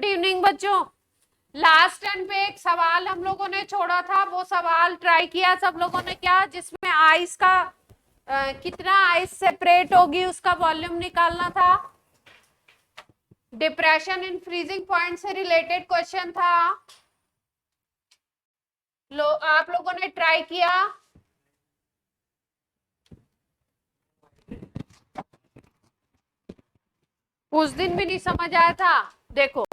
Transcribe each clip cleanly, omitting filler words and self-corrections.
Good evening बच्चों। Last turn पे एक सवाल हम लोगों ने छोड़ा था, वो सवाल ट्राई किया सब लोगों ने क्या, जिसमें आइस का कितना आइस सेपरेट होगी उसका वॉल्यूम निकालना था। डिप्रेशन इन फ्रीजिंग पॉइंट से रिलेटेड क्वेश्चन था। आप लोगों ने ट्राई किया? उस दिन भी नहीं समझ आया था। देखो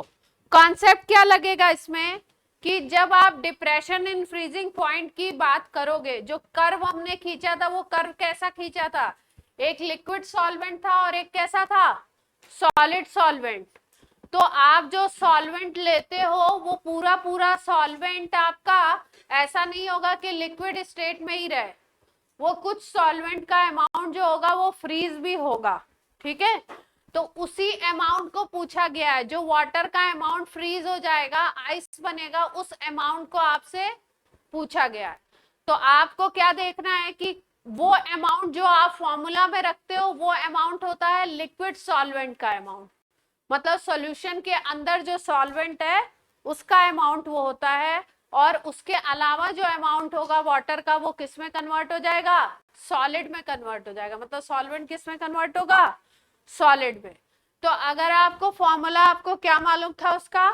कॉन्सेप्ट क्या लगेगा इसमें कि जब आप डिप्रेशन इन फ्रीजिंग पॉइंट की बात करोगे, जो कर्व हमने खींचा था वो कर्व कैसा खींचा था, एक लिक्विड सॉल्वेंट था और एक कैसा था, सॉलिड सॉल्वेंट। तो आप जो सॉल्वेंट लेते हो वो पूरा पूरा सॉल्वेंट आपका ऐसा नहीं होगा कि लिक्विड स्टेट में ही रहे, वो कुछ सॉल्वेंट का अमाउंट जो होगा वो फ्रीज भी होगा, ठीक है। तो उसी अमाउंट को पूछा गया है, जो वाटर का अमाउंट फ्रीज हो जाएगा, आइस बनेगा, उस अमाउंट को आपसे पूछा गया है। तो आपको क्या देखना है कि वो अमाउंट जो आप फॉर्मूला में रखते हो वो अमाउंट होता है लिक्विड सॉल्वेंट का अमाउंट, मतलब सॉल्यूशन के अंदर जो सॉल्वेंट है उसका अमाउंट वो होता है, और उसके अलावा जो अमाउंट होगा वाटर का वो किस में कन्वर्ट हो जाएगा, सॉलिड में कन्वर्ट हो जाएगा। मतलब सॉल्वेंट किस में कन्वर्ट होगा, सॉलिड में। तो अगर आपको फॉर्मूला आपको क्या मालूम था उसका,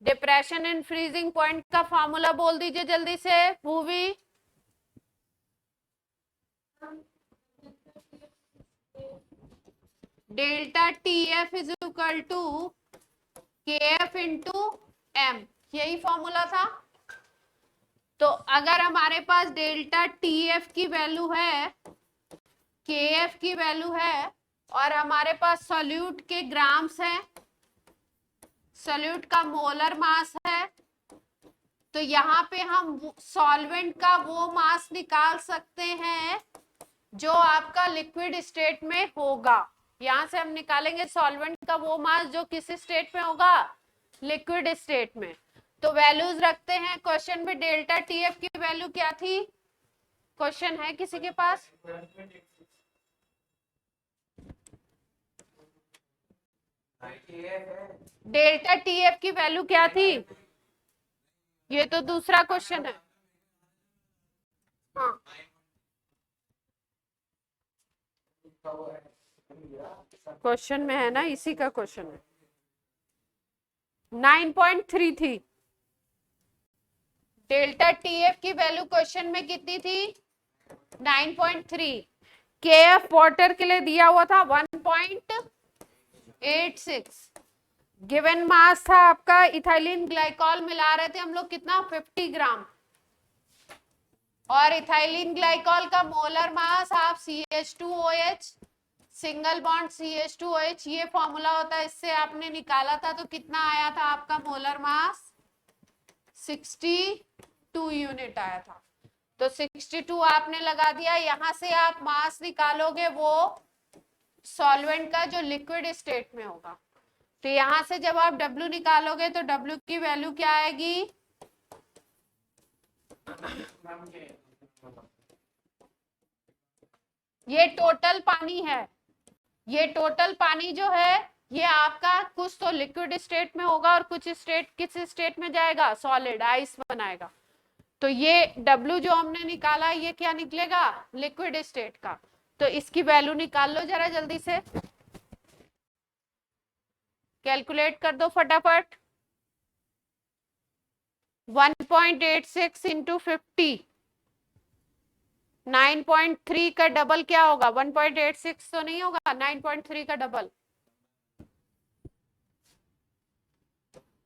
डिप्रेशन इन फ्रीजिंग पॉइंट का फॉर्मूला बोल दीजिए जल्दी से Bhuvi. Delta T F is equal to K F into M, यही फॉर्मूला था। तो अगर हमारे पास डेल्टा टी एफ की वैल्यू है, के एफ की वैल्यू है, और हमारे पास सॉल्यूट के ग्राम्स है, सॉल्यूट का मोलर मास है, तो यहाँ पे हम सॉल्वेंट का वो मास निकाल सकते हैं जो आपका लिक्विड स्टेट में होगा। यहां से हम निकालेंगे सॉल्वेंट का वो मास जो किस स्टेट में होगा, लिक्विड स्टेट में। तो वैल्यूज रखते हैं क्वेश्चन में। डेल्टा टी एफ की वैल्यू क्या थी, क्वेश्चन है किसी के पास? डेल्टा टी एफ की वैल्यू क्या थी, ये तो दूसरा क्वेश्चन है। हाँ क्वेश्चन में है ना, इसी का क्वेश्चन है। 9.3 थी डेल्टा टी एफ की वैल्यू, क्वेश्चन में कितनी थी, 9.3। के एफ वाटर के लिए दिया हुआ था 1.86। गिवन मास था आपका, इथाइलिन ग्लाइकॉल मिला रहे थे हम लोग कितना, 50 ग्राम, और इथाइलिन ग्लाइकॉल का मोलर मास आप CH2OH, सिंगल बॉन्ड CH2OH, ये फॉर्मूला होता है, इससे आपने निकाला था। तो कितना आया था आपका मोलर मास, 62 यूनिट आया था। तो 62 आपने लगा दिया, यहां से आप मास निकालोगे वो सॉल्वेंट का जो लिक्विड स्टेट में होगा। तो यहां से जब आप W निकालोगे तो W की वैल्यू क्या आएगी, ये टोटल पानी है, ये टोटल पानी जो है ये आपका कुछ तो लिक्विड स्टेट में होगा और कुछ स्टेट किस स्टेट में जाएगा, सॉलिड, आइस बनाएगा। तो ये W जो हमने निकाला ये क्या निकलेगा, लिक्विड स्टेट का। तो इसकी वैल्यू निकाल लो जरा जल्दी से, कैलकुलेट कर दो फटाफट। 1.86 इंटू 50, 9.3 का डबल क्या होगा, 1.86 तो नहीं होगा, 9.3 का डबल,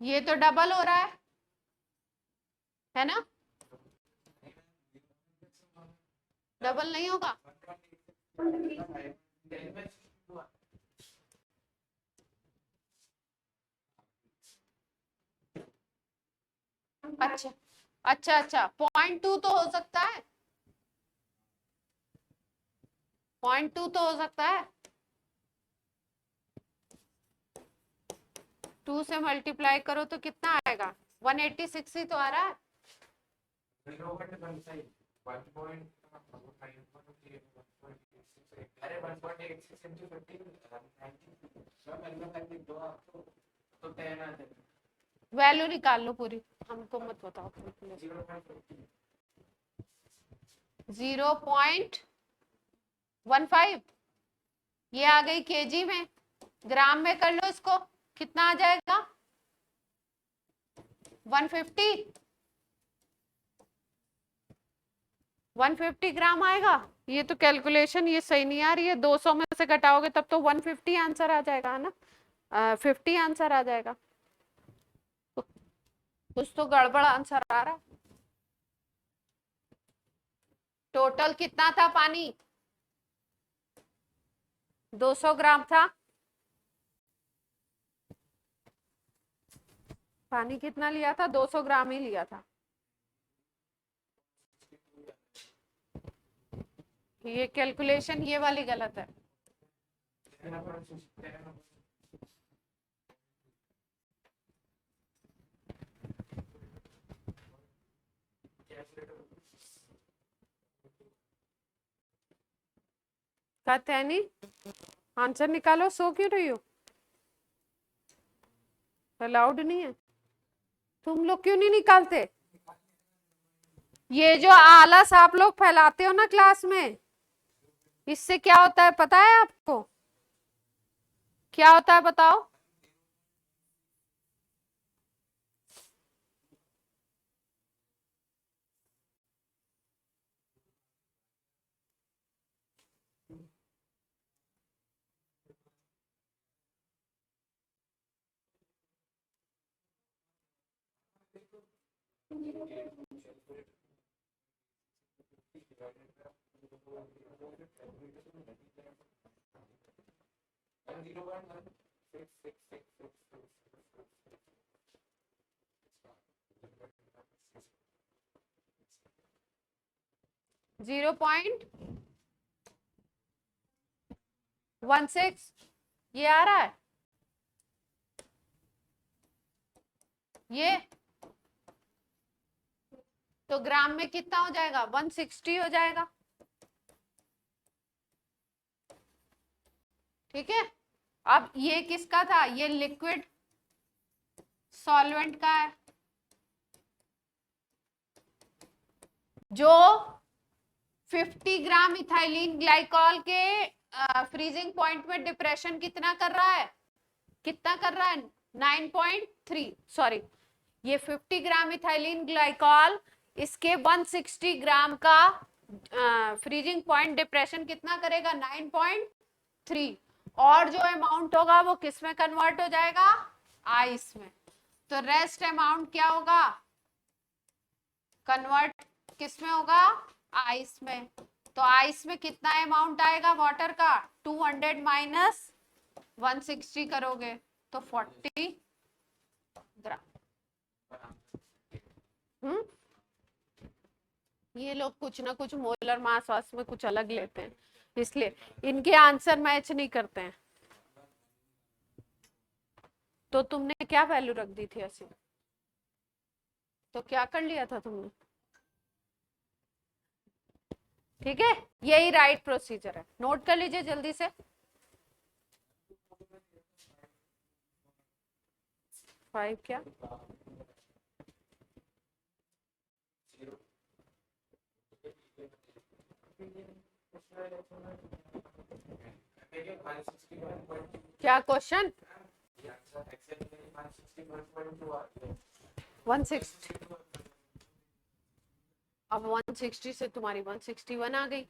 ये तो डबल हो रहा है ना, डबल नहीं होगा। अच्छा अच्छा अच्छा, 0.2 तो हो सकता है, 0.2 तो हो सकता है, 2 से मल्टीप्लाई करो तो कितना आएगा, 186 ही तो आ रहा है। वैल्यू निकाल लो पूरी, हमको मत बताओ। 0.15 ये आ गई केजी में, ग्राम में कर लो इसको, कितना आ जाएगा? 150 150 ग्राम आएगा। ये तो कैलकुलेशन ये सही नहीं आ रही है, 200 में से घटाओगे तब तो 150 आंसर आ जाएगा, है ना? 50 आंसर आ जाएगा। कुछ तो गड़बड़ आंसर आ रहा है। टोटल कितना था पानी? 200 ग्राम था। पानी कितना लिया था? 200 ग्राम ही लिया था। ये कैलकुलेशन ये वाली गलत है। कहते हैं नहीं, आंसर निकालो, सो क्यों रही हो? अलाउड नहीं है? तुम लोग क्यों नहीं निकालते? ये जो आलस आप लोग फैलाते हो ना क्लास में, इससे क्या होता है पता है आपको? क्या होता है बताओ? जीरो पॉइंट 16 ये आ रहा है। ये तो ग्राम में कितना हो जाएगा? 160 हो जाएगा। ठीक है, अब ये किसका था? ये लिक्विड सॉल्वेंट का है, जो 50 ग्राम इथाइलिन ग्लाइकॉल के फ्रीजिंग पॉइंट में डिप्रेशन कितना कर रहा है? कितना कर रहा है? 9.3। सॉरी, ये 50 ग्राम इथाइलिन ग्लाइकॉल, इसके 160 ग्राम का फ्रीजिंग पॉइंट डिप्रेशन कितना करेगा? 9.3। और जो अमाउंट होगा वो किस में कन्वर्ट हो जाएगा? आइस में। तो रेस्ट अमाउंट क्या होगा? कन्वर्ट किस में होगा? आइस में। तो आइस में कितना अमाउंट आएगा वाटर का? 200 माइनस 160 करोगे तो 40 ग्राम। ये लोग कुछ ना कुछ मोलर मास वास में कुछ अलग लेते हैं, इसलिए इनके आंसर मैच नहीं करते हैं। तो तुमने क्या वैल्यू रख दी थी? ऐसे तो क्या कर लिया था तुमने? ठीक है, यही राइट प्रोसीजर है, नोट कर लीजिए जल्दी से। 5 क्या? क्या क्वेश्चन? 160। अब 160 से तुम्हारी 161 आ गई।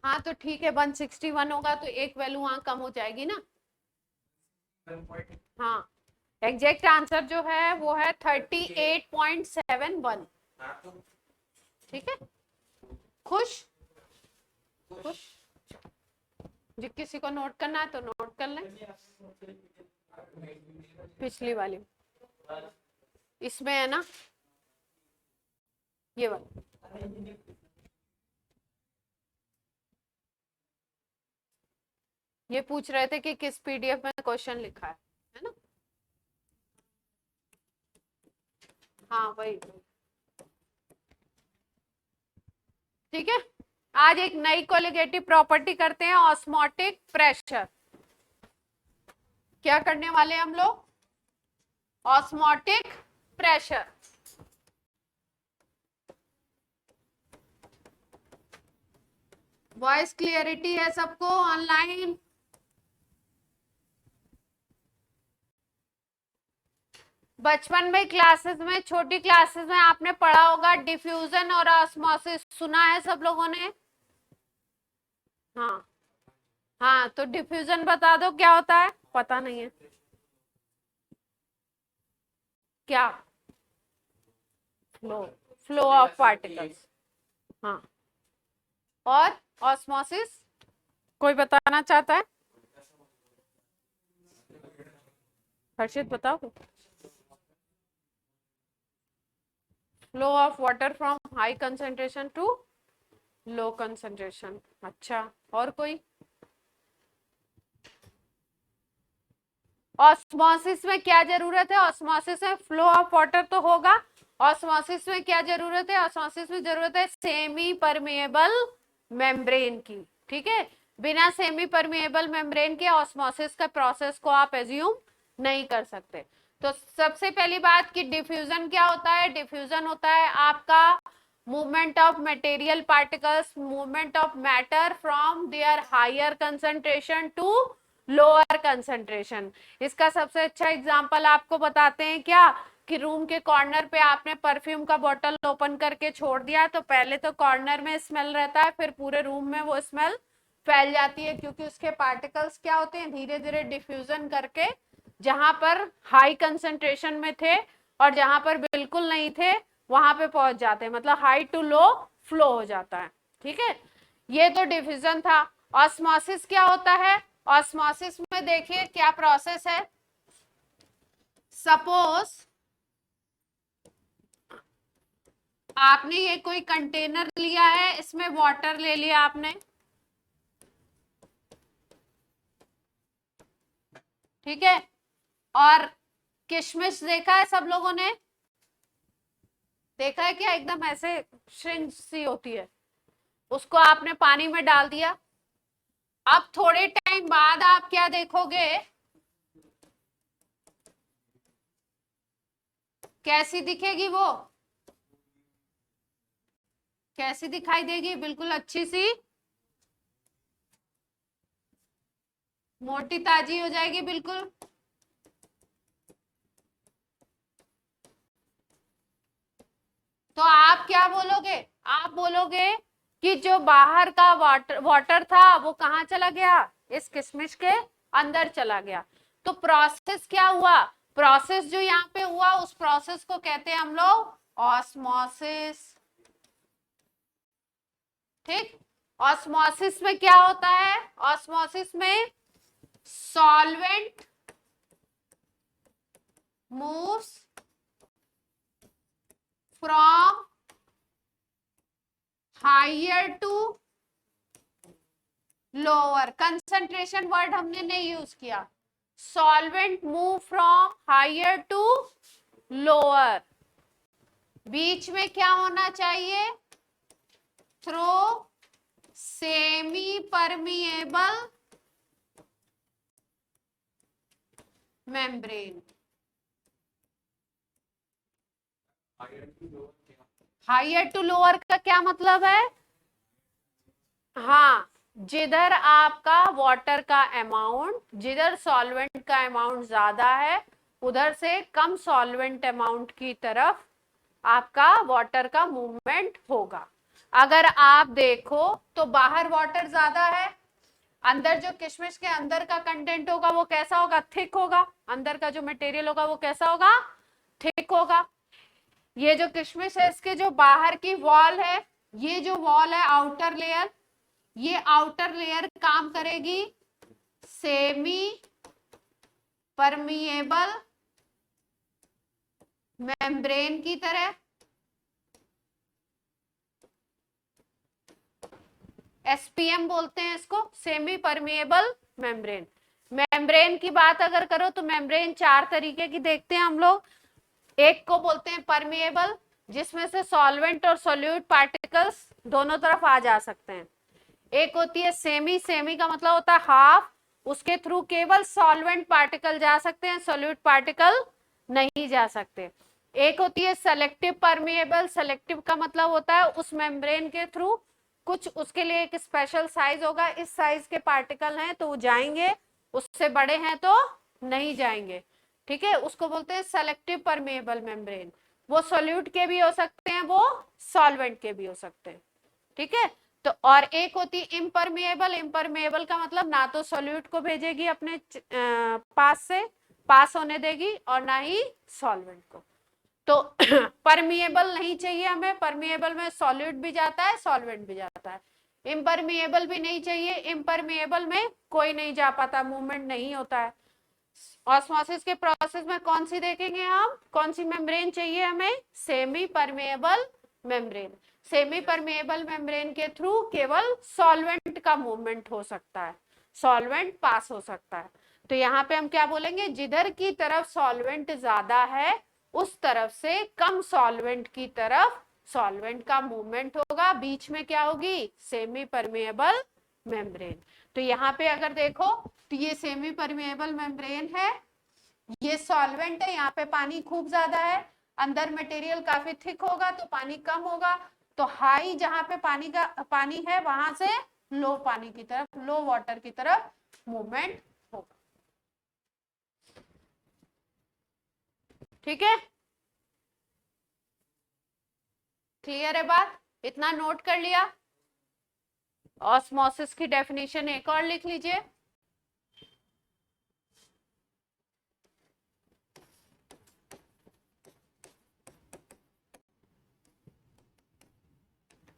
हाँ तो ठीक है, 161 होगा तो एक वैल्यू वहां कम हो जाएगी ना। हाँ, एग्जैक्ट आंसर जो है वो है 38.71। ठीक है, खुश? खुश? जो किसी को नोट करना है तो नोट कर लें। पिछली वाली इसमें है ना, ये वाला। ये पूछ रहे थे कि किस पीडीएफ में क्वेश्चन लिखा है ना? हाँ वही। ठीक है, आज एक नई कोलिगेटिव प्रॉपर्टी करते हैं, ऑस्मोटिक प्रेशर। क्या करने वाले हैं हम लोग? Osmotic pressure. वॉइस क्लियरिटी है सबको ऑनलाइन? बचपन में क्लासेस में, छोटी क्लासेस में आपने पढ़ा होगा डिफ्यूजन और ऑस्मोसिस, सुना है सब लोगों ने? हाँ हाँ, तो डिफ्यूजन बता दो क्या होता है, पता नहीं है क्या? Flow, flow of particles. हाँ, और ऑस्मोसिस कोई बताना चाहता है? हर्षित बताओ। Flow of water from high concentration to low concentration. अच्छा, और कोई? ऑस्मोसिस में क्या जरूरत है? ऑस्मोसिस में फ्लो ऑफ वाटर तो होगा, ऑस्मोसिस में क्या जरूरत है? ऑस्मोसिस में जरूरत है सेमी परमिएबल मेम्ब्रेन की। ठीक है, बिना सेमी परमिएबल मेम्ब्रेन के ऑस्मोसिस का प्रोसेस को आप एज्यूम नहीं कर सकते। तो सबसे पहली बात कि डिफ्यूजन क्या होता है? डिफ्यूजन होता है आपका movement of material particles, movement of matter from their higher concentration to lower concentration. इसका सबसे अच्छा एग्जांपल आपको बताते हैं क्या, कि रूम के कॉर्नर पे आपने परफ्यूम का बोतल ओपन करके छोड़ दिया, तो पहले तो कॉर्नर में स्मेल रहता है, फिर पूरे रूम में वो स्मेल फैल जाती है, क्योंकि उसके पार्टिकल्स क्या होते हैं, धीरे धीरे डिफ्यूजन करके जहां पर हाई कंसंट्रेशन में थे और जहां पर बिल्कुल नहीं थे वहां पे पहुंच जाते हैं, मतलब हाई टू लो फ्लो हो जाता है। ठीक है, ये तो डिफ्यूजन था। ऑस्मोसिस क्या होता है? ऑस्मोसिस में देखिए क्या प्रोसेस है। सपोज आपने ये कोई कंटेनर लिया है, इसमें वाटर ले लिया आपने, ठीक है, और किशमिश देखा है सब लोगों ने? देखा है क्या? एकदम ऐसे श्रिंच सी होती है, उसको आपने पानी में डाल दिया। अब थोड़े टाइम बाद आप क्या देखोगे, कैसी दिखेगी वो? कैसी दिखाई देगी? बिल्कुल अच्छी सी मोटी ताजी हो जाएगी बिल्कुल। तो आप क्या बोलोगे? आप बोलोगे कि जो बाहर का वाटर था वो कहाँ चला गया? इस किशमिश के अंदर चला गया। तो प्रोसेस क्या हुआ? प्रोसेस जो यहाँ पे हुआ उस प्रोसेस को कहते हैं हम लोग ऑस्मोसिस। ठीक, ऑस्मोसिस में क्या होता है? ऑस्मोसिस में solvent moves from higher to lower. Concentration word हमने नहीं यूज किया। Solvent move from higher to lower. बीच में क्या होना चाहिए? Through semi permeable membrane. Higher to lower का क्या मतलब है? हाँ, जिधर आपका वाटर का अमाउंट, जिधर सॉल्वेंट का अमाउंट ज्यादा है उधर से कम सॉल्वेंट अमाउंट की तरफ आपका वाटर का मूवमेंट होगा। अगर आप देखो तो बाहर वाटर ज्यादा है, अंदर जो किशमिश के अंदर का कंटेंट होगा वो कैसा होगा? थिक होगा। अंदर का जो मटेरियल होगा वो कैसा होगा? थिक होगा। ये जो किशमिश है इसके जो बाहर की वॉल है, ये जो वॉल है आउटर लेयर, ये आउटर लेयर काम करेगी सेमी परमिएबल मेम्ब्रेन की तरह। एसपीएम बोलते हैं इसको, सेमी परमिएबल मेम्ब्रेन। मेम्ब्रेन की बात अगर करो तो मेम्ब्रेन चार तरीके की देखते हैं हम लोग। एक को बोलते हैं परमिएबल, जिसमें से सॉल्वेंट और सोल्यूट पार्टिकल पार्टिकल्स दोनों तरफ आ जा सकते हैं। एक होती है सेमी, सेमी का मतलब होता है हाफ, उसके थ्रू केवल सॉल्वेंट पार्टिकल जा सकते हैं, सॉल्यूट पार्टिकल नहीं जा सकते। एक होती है सेलेक्टिव परमिएबल, सेलेक्टिव का मतलब होता है उस मेम्ब्रेन के थ्रू कुछ उसके लिए एक स्पेशल साइज होगा, इस साइज के पार्टिकल हैं तो वो जाएंगे, उससे बड़े हैं तो नहीं जाएंगे, ठीक है, उसको बोलते हैं सेलेक्टिव परमिएबल मेम्ब्रेन। वो सॉल्यूट के भी हो सकते हैं, वो सॉल्वेंट के भी हो सकते हैं, ठीक है। तो और एक होती इम्परमिएबल, इम्परमिएबल का मतलब ना तो सॉल्यूट को भेजेगी अपने पास से, पास होने देगी, और ना ही सॉल्वेंट को। तो परमिएबल नहीं चाहिए हमें, परमिएबल में सॉल्यूट भी जाता है, सॉल्वेंट भी जाता है। इम्परमिएबल भी नहीं चाहिए, इम्परमिएबल में कोई नहीं जा पाता, मूवमेंट नहीं होता है। ऑस्मोसिस के प्रोसेस में कौन सी देखेंगे हम, कौन सी मेम्ब्रेन चाहिए हमें, semi permeable membrane. Semi permeable membrane के थ्रू केवल सॉल्वेंट का मूवमेंट हो सकता है, सॉल्वेंट पास हो सकता है। तो यहाँ पे हम क्या बोलेंगे, जिधर की तरफ सॉल्वेंट ज्यादा है उस तरफ से कम सॉल्वेंट की तरफ सॉल्वेंट का मूवमेंट होगा, बीच में क्या होगी, सेमी परमिएबल मेम्ब्रेन। तो यहाँ पे अगर देखो तो ये सेमी परमिएबल मेम्ब्रेन है, ये सॉल्वेंट है, यहाँ पे पानी खूब ज्यादा है, अंदर मटेरियल काफी थिक होगा तो पानी कम होगा। तो हाई जहां पे पानी है वहां से लो पानी की तरफ, लो वाटर की तरफ मूवमेंट होगा, ठीक है। क्लियर है बात, इतना नोट कर लिया। ऑस्मोसिस की डेफिनेशन एक और लिख लीजिए।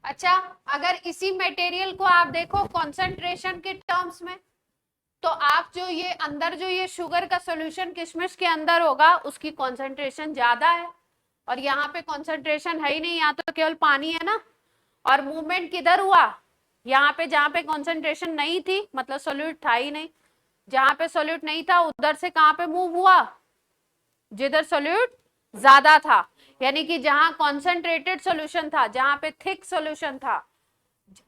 अच्छा, अगर इसी मटेरियल को आप देखो कॉन्सेंट्रेशन के टर्म्स में, तो आप जो ये अंदर जो ये शुगर का सॉल्यूशन किशमिश के अंदर होगा उसकी कॉन्सेंट्रेशन ज्यादा है, और यहाँ पे कॉन्सेंट्रेशन है ही नहीं, यहाँ तो केवल पानी है ना। और मूवमेंट किधर हुआ, यहाँ पे जहाँ पे कॉन्सेंट्रेशन नहीं थी, मतलब सोल्यूट था ही नहीं, जहाँ पे सोल्यूट नहीं था उधर से कहाँ पे मूव हुआ, जिधर सोल्यूट ज्यादा था। यानी कि जहां कॉन्सेंट्रेटेड सॉल्यूशन था, जहां पे थिक सॉल्यूशन था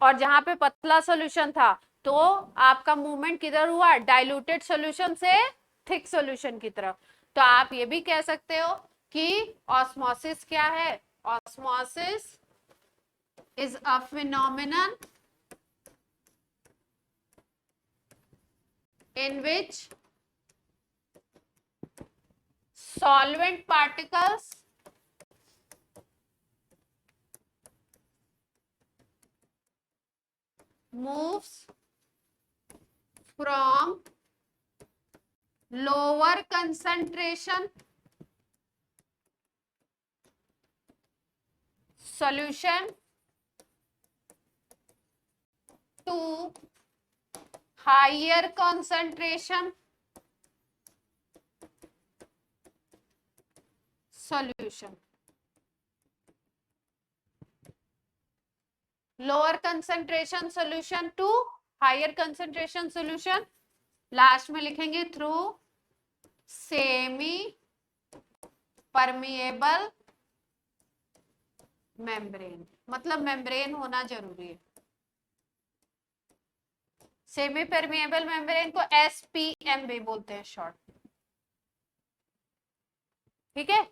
और जहां पे पतला सॉल्यूशन था, तो आपका मूवमेंट किधर हुआ, डाइल्यूटेड सॉल्यूशन से थिक सॉल्यूशन की तरफ। तो आप ये भी कह सकते हो कि ऑस्मोसिस क्या है, osmosis is a phenomenon in which solvent particles moves from lower concentration solution to higher concentration solution. Lower concentration solution to higher concentration solution, last में लिखेंगे थ्रू सेमी परमिएबल मेम्ब्रेन, मतलब मेम्ब्रेन होना जरूरी है। Semi permeable membrane को SPM भी बोलते हैं शॉर्ट, ठीक है।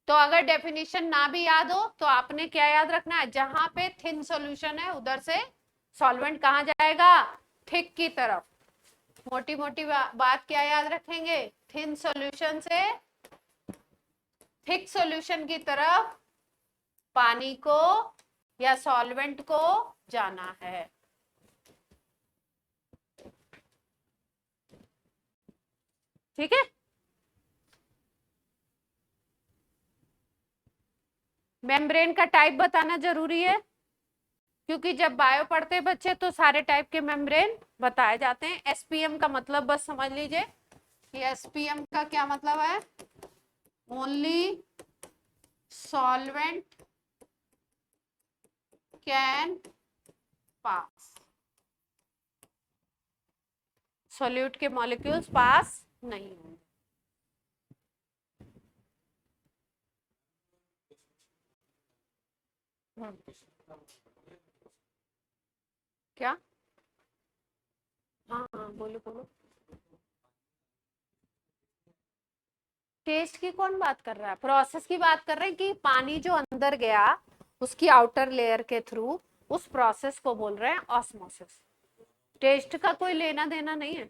तो अगर डेफिनेशन ना भी याद हो तो आपने क्या याद रखना है, जहां पे थिन सॉल्यूशन है उधर से सॉल्वेंट कहां जाएगा, थिक की तरफ। मोटी मोटी बात क्या याद रखेंगे, थिन सॉल्यूशन से थिक सॉल्यूशन की तरफ पानी को या सॉल्वेंट को जाना है, ठीक है। मेम्ब्रेन का टाइप बताना जरूरी है, क्योंकि जब बायो पढ़ते हैं बच्चे तो सारे टाइप के मेम्ब्रेन बताए जाते हैं। एसपीएम का मतलब बस समझ लीजिए कि एसपीएम का क्या मतलब है, only solvent can pass, solute के मॉलिक्यूल्स पास नहीं होंगे। क्या? हाँ हाँ, बोलो बोलो। टेस्ट की कौन बात कर रहा है? प्रोसेस की बात कर रहे हैं कि पानी जो अंदर गया उसकी आउटर लेयर के थ्रू, उस प्रोसेस को बोल रहे हैं ऑस्मोसिस। टेस्ट का कोई लेना देना नहीं है।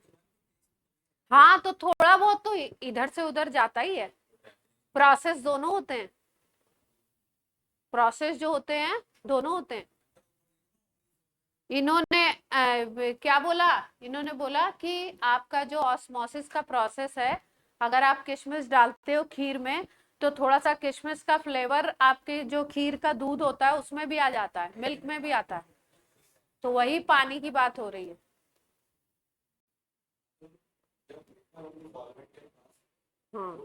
हाँ, तो थोड़ा बहुत तो इधर से उधर जाता ही है। प्रोसेस दोनों होते हैं, प्रोसेस जो होते हैं दोनों होते हैं। इन्होंने क्या बोला? इन्होंने बोला कि आपका जो ऑस्मोसिस का प्रोसेस है, अगर आप किशमिश डालते हो खीर में तो थोड़ा सा किशमिश का फ्लेवर आपके जो खीर का दूध होता है उसमें भी आ जाता है, मिल्क में भी आता है। तो वही पानी की बात हो रही है। हाँ,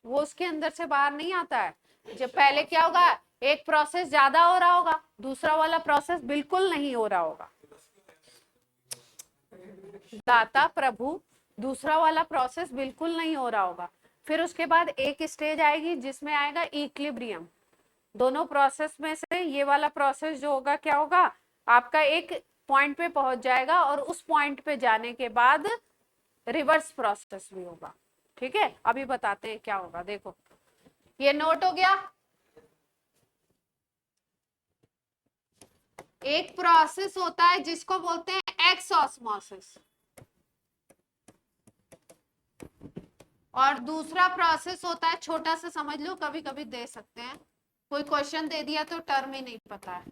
वो उसके अंदर से बाहर नहीं आता है। जब पहले क्या होगा, एक प्रोसेस ज्यादा हो रहा होगा, दूसरा वाला प्रोसेस बिल्कुल नहीं हो रहा होगा। दाता प्रभु, दूसरा वाला प्रोसेस बिल्कुल नहीं हो रहा होगा। फिर उसके बाद एक स्टेज आएगी जिसमें आएगा इक्विलिब्रियम। दोनों प्रोसेस में से ये वाला प्रोसेस जो होगा क्या होगा, आपका एक पॉइंट पे पहुंच जाएगा और उस पॉइंट पे जाने के बाद रिवर्स प्रोसेस भी होगा। ठीक है, अभी बताते हैं क्या होगा। देखो, ये नोट हो गया। एक प्रोसेस होता है जिसको बोलते हैं एक्स ऑस्मोसिस, और दूसरा प्रोसेस होता है, छोटा सा समझ लो, कभी कभी दे सकते हैं, कोई क्वेश्चन दे दिया तो टर्म ही नहीं पता है।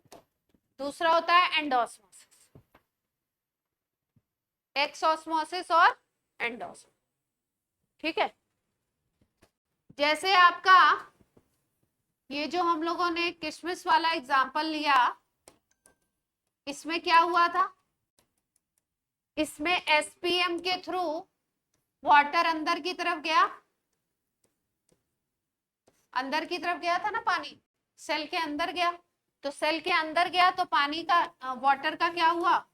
दूसरा होता है एंडोस्मोसिस, एक्स ऑस्मोसिस और एंडोस्मोसिस। ठीक है, जैसे आपका ये जो हम लोगों ने किशमिश वाला एग्जांपल लिया, इसमें क्या हुआ था, इसमें एसपीएम के थ्रू वाटर अंदर की तरफ गया, अंदर की तरफ गया था ना पानी, सेल के अंदर गया। तो सेल के अंदर गया तो पानी का, वाटर का क्या हुआ,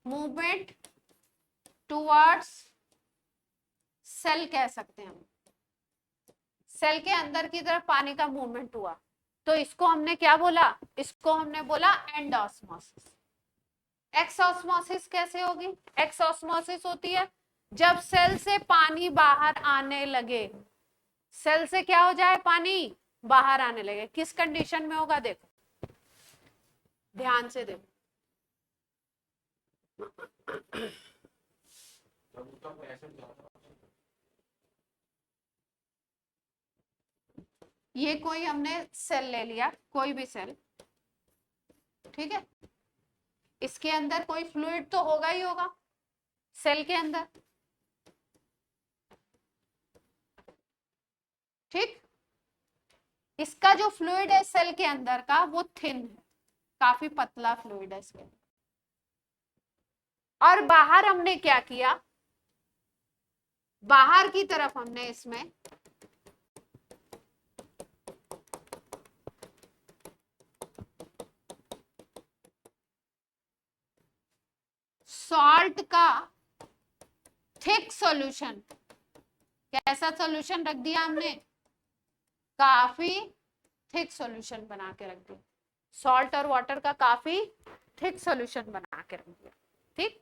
मूवमेंट टुवर्ड्स सेल कह सकते हैं हम। सेल के अंदर की तरफ पानी का मूवमेंट हुआ, तो इसको हमने क्या बोला, इसको हमने बोला एंडोस्मोसिस। एक्सोस्मोसिस कैसे होगी? एक्सोस्मोसिस होती है जब सेल से पानी बाहर आने लगे, सेल से क्या हो जाए, पानी बाहर आने लगे। किस कंडीशन में होगा, देखो ध्यान से देखो। ये कोई हमने सेल ले लिया, कोई भी सेल, ठीक है, इसके अंदर कोई फ्लूइड तो होगा ही होगा, सेल के अंदर, ठीक। इसका जो फ्लूइड है सेल के अंदर का वो थिन है, काफी पतला फ्लूइड है इसके अंदर। और बाहर हमने क्या किया, बाहर की तरफ हमने इसमें सॉल्ट का थिक सॉल्यूशन, कैसा सॉल्यूशन रख दिया हमने, काफी थिक सॉल्यूशन बना के रख दिया, सॉल्ट और वाटर का काफी थिक सॉल्यूशन बना के रख दिया। ठीक,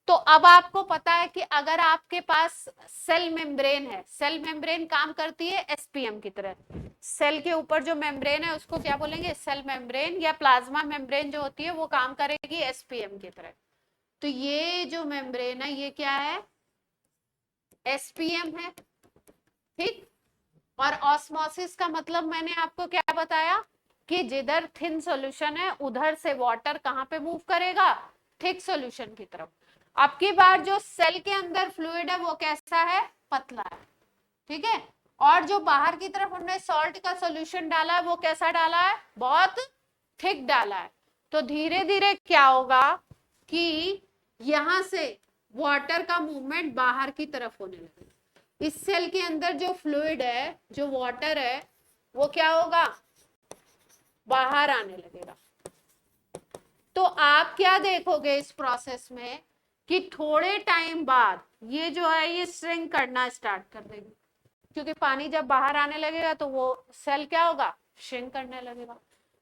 तो अब आपको पता है कि अगर आपके पास सेल मेम्ब्रेन है, सेल मेम्ब्रेन काम करती है एसपीएम की तरह। सेल के ऊपर जो मेम्ब्रेन है उसको क्या बोलेंगे, सेल मेम्ब्रेन, या प्लाज्मा मेम्ब्रेन जो होती है वो काम करेगी एसपीएम की तरह। तो ये जो मेम्ब्रेन है ये क्या है, एसपीएम है। ठीक, और ऑस्मोसिस का मतलब मैंने आपको क्या बताया कि जिधर थिन सॉल्यूशन है उधर से वाटर कहां पे मूव करेगा, थिक सॉल्यूशन की तरफ। अब की बार जो सेल के अंदर फ्लूइड है वो कैसा है, पतला है। ठीक है, और जो बाहर की तरफ हमने सॉल्ट का सॉल्यूशन डाला है वो कैसा डाला है, बहुत थिक डाला है। तो धीरे धीरे क्या होगा कि यहां से वाटर का मूवमेंट बाहर की तरफ होने लगेगा। इस सेल के अंदर जो फ्लूइड है, जो वाटर है, वो क्या होगा, बाहर आने लगेगा। तो आप क्या देखोगे इस प्रोसेस में कि थोड़े टाइम बाद ये जो है ये श्रिंक करना स्टार्ट कर देगी, क्योंकि पानी जब बाहर आने लगेगा तो वो सेल क्या होगा, श्रिंक करने लगेगा।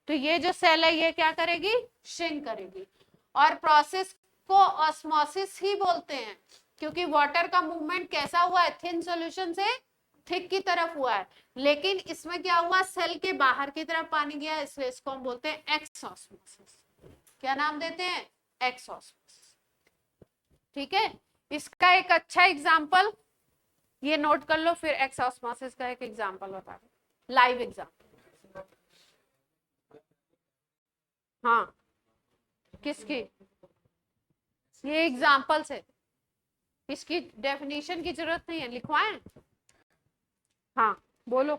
तो ये जो सेल है ये क्या करेगी, श्रिंक करेगी। और प्रोसेस को ऑस्मोसिस ही बोलते हैं, क्योंकि वाटर का मूवमेंट कैसा हुआ है, थिन सॉल्यूशन से थिक की तरफ हुआ है, लेकिन इसमें क्या हुआ, सेल के बाहर की तरफ पानी गया, इसलिए इसको हम बोलते हैं एक्स ऑस्मोसिस। क्या नाम देते हैं, एक्स ऑस्मोसिस। ठीक है, इसका एक अच्छा एग्जांपल ये नोट कर लो, फिर एक्स ऑस्मोसिस का एक एग्जांपल बता दो, लाइव एग्जांपल। हाँ, किसकी, ये एग्जांपल्स है, इसकी डेफिनेशन की जरूरत नहीं है, लिखवाएं। हाँ बोलो।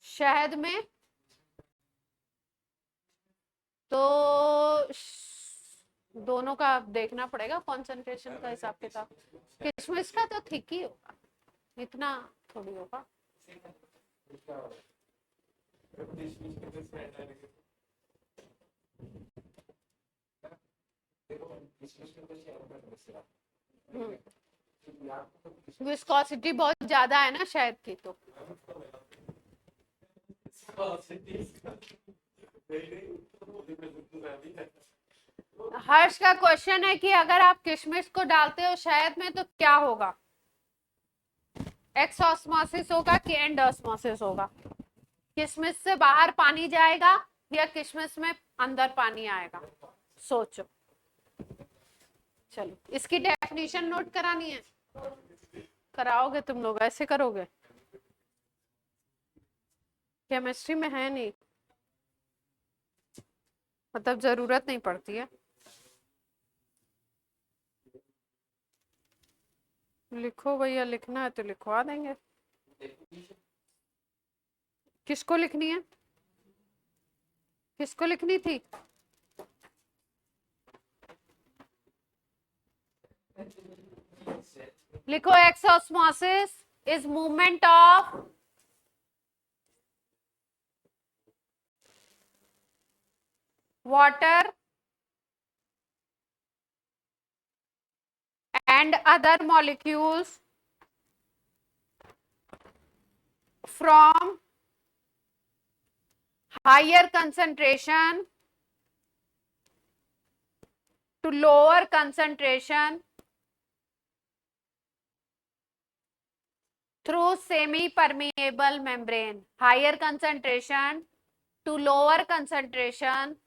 शहद में तो दोनों का देखना पड़ेगा कॉन्सेंट्रेशन का हिसाब किताब। किशमिश का तो थिक ही होगा, इतना थोड़ी होगा। विस्कोसिटी बहुत ज्यादा है ना शहद की, तो हर्ष का क्वेश्चन है कि अगर आप किशमिश को डालते हो शहद में तो क्या होगा, एक्स ऑस्मोसिस होगा कि एंड ऑस्मोसिस होगा? किशमिश से बाहर पानी जाएगा या किशमिश में अंदर पानी आएगा, सोचो। चलो इसकी डेफिनेशन नोट करानी है, कराओगे तुम लोग, ऐसे करोगे, केमिस्ट्री में है नहीं, मतलब जरूरत नहीं पड़ती है। लिखो भैया, लिखना है तो लिखवा देंगे। किसको लिखनी है, किसको लिखनी थी? लिखो, x osmosis is movement of water and other molecules from higher concentration to lower concentration through semi-permeable membrane. Higher concentration to lower concentration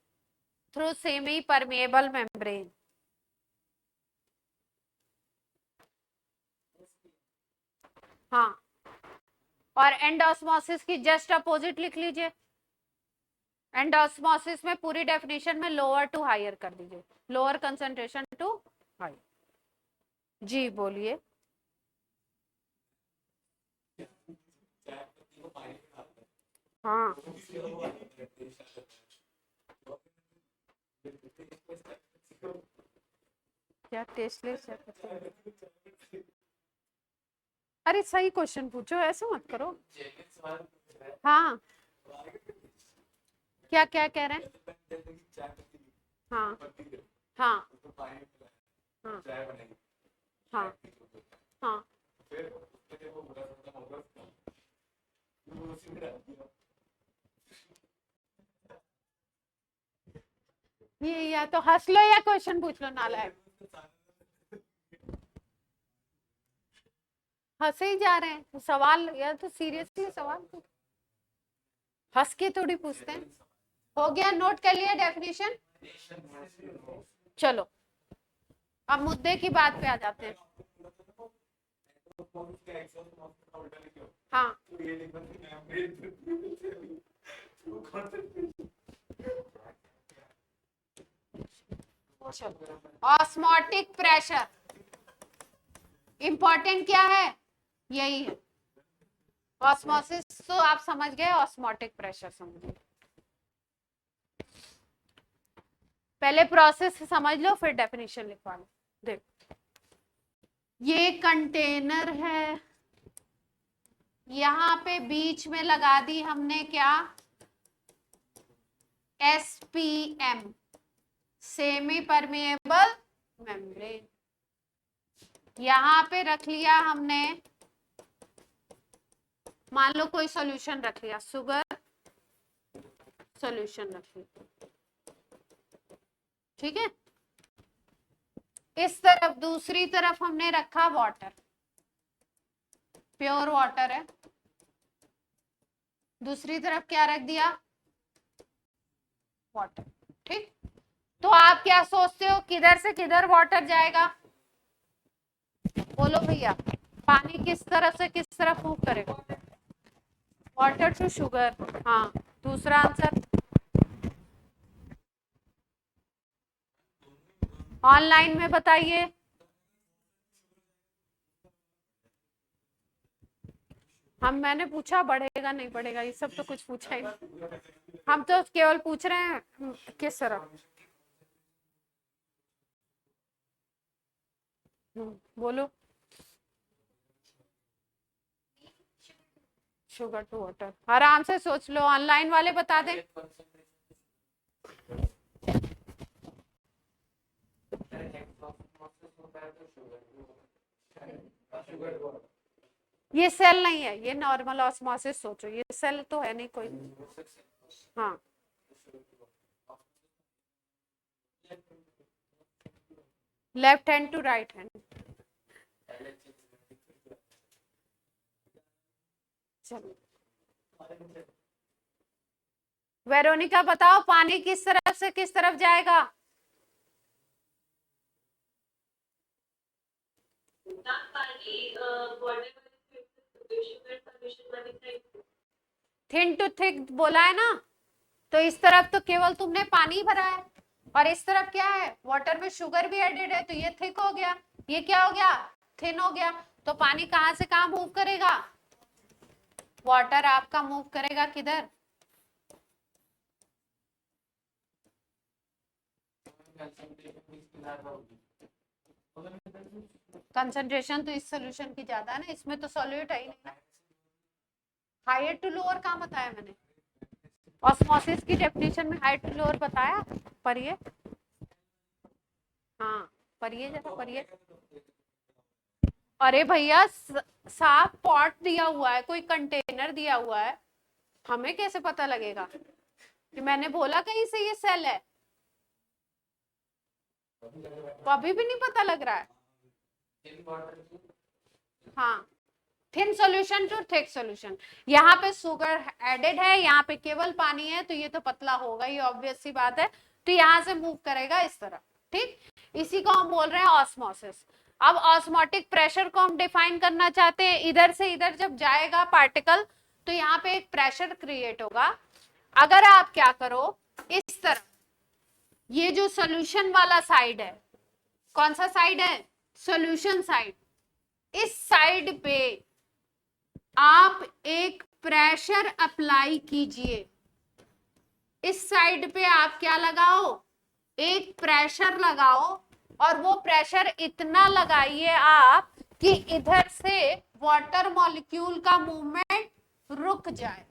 through semi-permeable membrane. हाँ, और एंड ऑस्मोसिस की जस्ट अपोजिट लिख लीजिए। एंड ऑस्मोसिस में पूरी definition में lower to hire कर दीजिए, लोअर कंसंट्रेशन टू हायर। जी बोलिए। हाँ, क्या टेस्टलेस है? अरे सही क्वेश्चन पूछो, ऐसे मत करो। हाँ, क्या क्या कह रहे हैं? हाँ हाँ हाँ हाँ हाँ, ये या तो हंस लो या क्वेश्चन पूछ लो, नालायक। हंसे ही जा रहे हैं, सवाल या तो सीरियसली सवाल हंस के थोड़ी पूछते हैं। हो गया, नोट कर लिया डेफिनेशन? चलो अब मुद्दे की बात पे आ जाते हैं। हाँ, ऑस्मोटिक प्रेशर इंपॉर्टेंट क्या है, यही है। ऑस्मोसिस तो आप समझ गए, ऑस्मोटिक प्रेशर समझ गए। पहले प्रोसेस समझ लो फिर डेफिनेशन लिखवा लो। देखो, ये कंटेनर है, यहां पे बीच में लगा दी हमने क्या, SPM, सेमी परमिएबल मेम्ब्रेन। यहां पे रख लिया हमने, मान लो कोई सॉल्यूशन रख लिया, शुगर सॉल्यूशन रख लिया, ठीक है। इस तरफ दूसरी तरफ हमने रखा वाटर, प्योर वाटर है। दूसरी तरफ क्या रख दिया, वाटर, ठीक। तो आप क्या सोचते हो किधर से किधर वाटर जाएगा, बोलो भैया। पानी किस तरफ से किस तरफ मूव करेगा, वाटर टू शुगर। हाँ, दूसरा आंसर ऑनलाइन में बताइए। मैंने पूछा बढ़ेगा नहीं बढ़ेगा, ये सब तो कुछ पूछा ही नहीं। हम तो केवल पूछ रहे हैं किस तरफ। बोलो। शुगर टू वाटर, आराम से सोच लो, ऑनलाइन वाले बता दें। ये सेल नहीं है, ये नॉर्मल ऑस्मोसिस सोचो, ये सेल तो है नहीं कोई। हाँ, left hand to right hand. चलो वेरोनिका बताओ, पानी किस तरफ से किस तरफ जाएगा, थिन टू थिक बोला है ना। तो इस तरफ तो केवल तुमने पानी भरा है, और इस तरफ क्या है, वाटर में शुगर भी एडेड है, तो ये थिक हो गया, ये क्या हो गया, थिन हो गया। तो पानी कहां से कहां मूव करेगा, वाटर आपका मूव करेगा किधर, कंसंट्रेशन तो इस सोल्यूशन की ज्यादा है ना, इसमें तो सॉल्यूट है ही नहीं ना। हायर टू लोअर कहाँ बताया मैंने, ऑस्मोसिस की डेफिनेशन में हायर टू लोअर बताया, पढ़िए। हाँ पढ़िए, जरा पढ़िए। अरे भैया साफ पॉट दिया हुआ है, कोई कंटेनर दिया हुआ है, हमें कैसे पता लगेगा कि मैंने बोला कहीं से ये सेल है, तो अभी भी नहीं पता लग रहा है। हाँ, thin solution to thick solution, यहाँ पे शुगर एडेड है, यहाँ पे केवल पानी है, तो ये तो पतला होगा, ये ऑब्वियस सी बात है। तो यहाँ से मूव करेगा इस तरह, ठीक। इसी को हम बोल रहे हैं ऑस्मोसिस। अब ऑस्मोटिक प्रेशर को हम डिफाइन करना चाहते हैं, इधर से इधर जब जाएगा पार्टिकल, तो यहाँ पे एक प्रेशर क्रिएट होगा। अगर आप क्या करो, इस तरफ ये जो सोल्यूशन वाला साइड है, कौन सा साइड है, सोल्यूशन साइड, इस साइड पे आप एक प्रेशर अप्लाई कीजिए। इस साइड पे आप क्या लगाओ, एक प्रेशर लगाओ, और वो प्रेशर इतना लगाइए आप कि इधर से वाटर मॉलिक्यूल का मूवमेंट रुक जाए।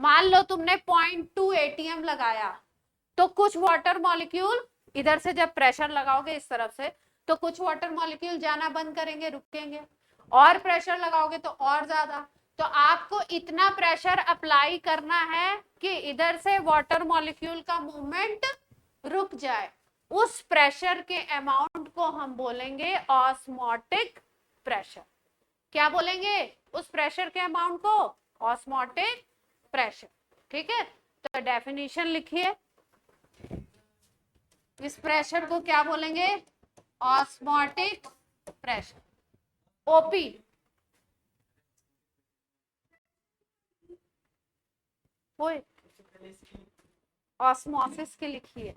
मान लो तुमने 0.2 एटीएम लगाया, तो कुछ वाटर मॉलिक्यूल इधर से जब प्रेशर लगाओगे इस तरफ से, तो कुछ वाटर मॉलिक्यूल जाना बंद करेंगे, रुकेंगे, और प्रेशर लगाओगे तो और ज्यादा। तो आपको इतना प्रेशर अप्लाई करना है कि इधर से वाटर मॉलिक्यूल का मूवमेंट रुक जाए। उस प्रेशर के अमाउंट को हम बोलेंगे ऑस्मोटिक प्रेशर। क्या बोलेंगे उस प्रेशर के अमाउंट को, ऑस्मोटिक प्रेशर, ठीक है। तो डेफिनेशन लिखिए, इस प्रेशर को क्या बोलेंगे, ऑस्मोटिक प्रेशर, ओपी। ऑस्मोसिस के लिखिए,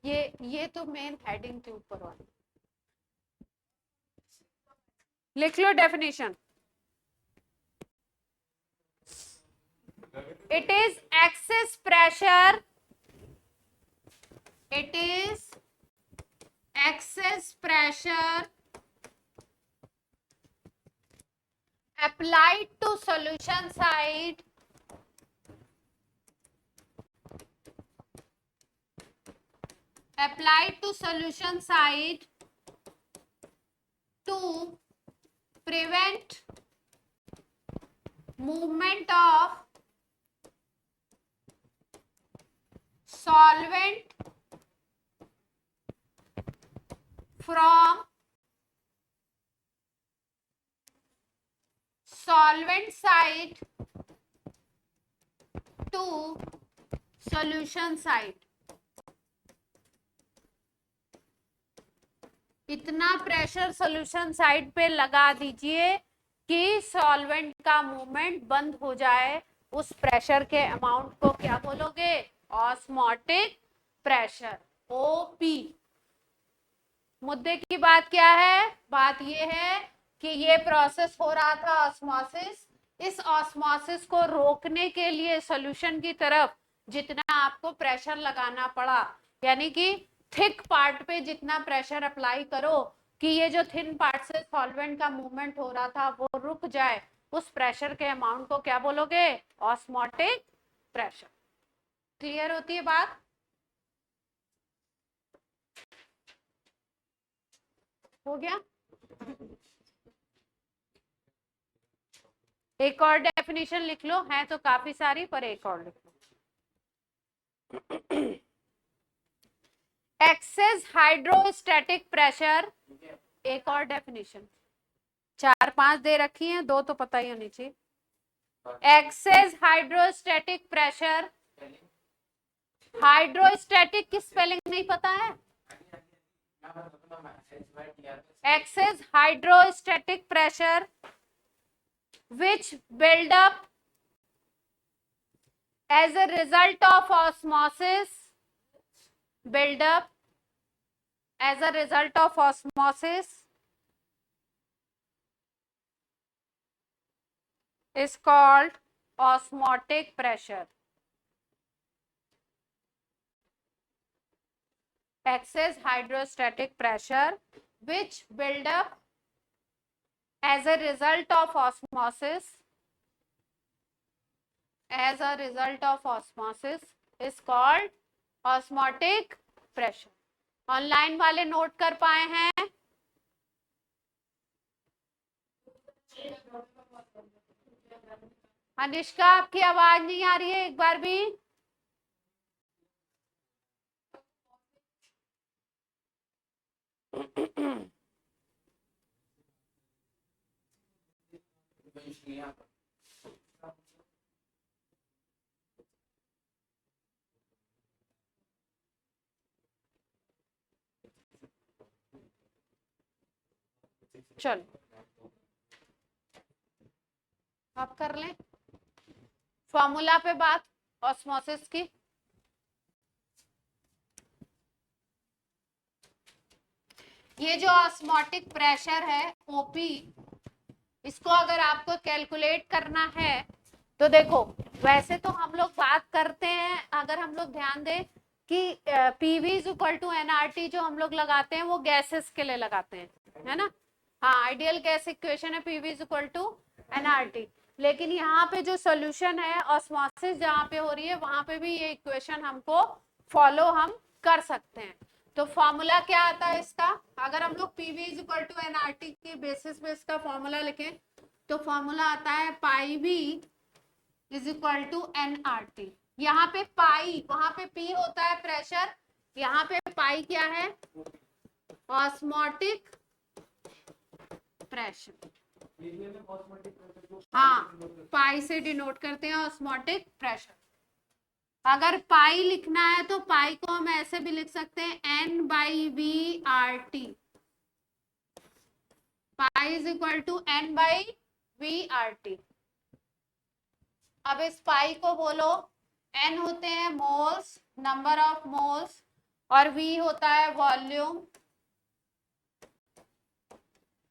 ये तो मेन हेडिंग के ऊपर वाली, लिख लो definition. It is excess pressure, it is excess pressure applied to solution side applied to solution side to prevent movement of solvent from solvent side to solution side. इतना प्रेशर सॉल्यूशन साइड पे लगा दीजिए कि solvent का movement बंद हो जाए. उस प्रेशर के अमाउंट को क्या बोलोगे? Osmotic pressure, OP. मुद्दे की बात क्या है? बात ये है कि ये प्रोसेस हो रहा था ऑस्मोसिस. इस ऑस्मोसिस को रोकने के लिए सॉल्यूशन की तरफ जितना आपको प्रेशर लगाना पड़ा, यानी कि थिक पार्ट पे जितना प्रेशर अप्लाई करो कि ये जो थिन पार्ट से सॉल्वेंट का मूवमेंट हो रहा था वो रुक जाए, उस प्रेशर के अमाउंट को क्या बोलोगे? Osmotic pressure. क्लियर होती है बात? हो गया? एक और डेफिनेशन लिख लो, है तो काफी सारी पर एक और लिख लो. Access hydrostatic pressure. एक और डेफिनेशन, 4-5 दे रखी हैं, 2 तो पता ही होनी चाहिए. Excess hydrostatic pressure. हाइड्रोस्टैटिक की स्पेलिंग नहीं पता है? Excess hydrostatic pressure which build up as a result of osmosis, build up as a result of osmosis is called osmotic pressure. Excess hydrostatic pressure which build up as a result of osmosis, as a result of osmosis is called osmotic pressure. Online वाले note कर पाए हैं? अनिष्का, आपकी आवाज नहीं आ रही है एक बार भी. चलो आप कर लें फॉर्मूला पे बात ऑस्मोसिस की. ये जो ऑस्मोटिक प्रेशर है ओपी, इसको अगर आपको कैलकुलेट करना है तो देखो, वैसे तो हम लोग बात करते हैं, अगर हम लोग ध्यान दें कि PV is equal to NRT जो हम लोग लगाते हैं वो गैसेस के लिए लगाते हैं, है ना. हाँ, आइडियल गैस इक्वेशन है PV is equal to NRT. लेकिन यहाँ पे जो सोल्यूशन है ऑस्मोसिस जहाँ पे हो रही है वहां पे भी ये इक्वेशन हमको फॉलो हम कर सकते हैं. तो फॉर्मूला क्या आता है इसका? अगर हम लोग PV is equal to NRT के बेसिस पे इसका फॉर्मूला लिखें तो फॉर्मूला आता है pi V is equal to NRT. यहाँ पे पाई, वहां पे पी होता है प्रेशर, यहाँ पे पाई क्या है? Osmotic pressure. हाँ, पाई से डिनोट करते हैं ऑस्मोटिक प्रेशर. अगर पाई लिखना है तो पाई को हम ऐसे भी लिख सकते हैं N by V R T. Pi is equal to N by V R T. अब इस पाई को बोलो, एन होते हैं मोल्स, नंबर ऑफ मोल्स, और वी होता है वॉल्यूम.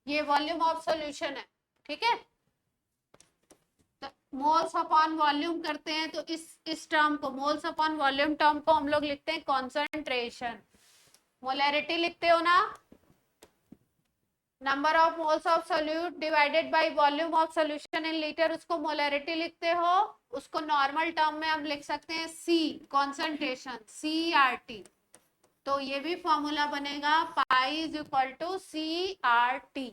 ये वॉल्यूम ऑफ सॉल्यूशन है, ठीक है. तो मोल्स अपॉन वॉल्यूम करते हैं तो इस टर्म को, मोल्स अपॉन वॉल्यूम टर्म को हम लोग लिखते हैं कॉन्सेंट्रेशन. मोलैरिटी लिखते हो ना, number of moles of solute divided by volume of solution in litre, उसको मोलैरिटी लिखते हो. उसको नॉर्मल टर्म में हम लिख सकते हैं सी, कॉन्सेंट्रेशन, CRT. तो ये भी फॉर्मूला बनेगा pi is equal to CRT।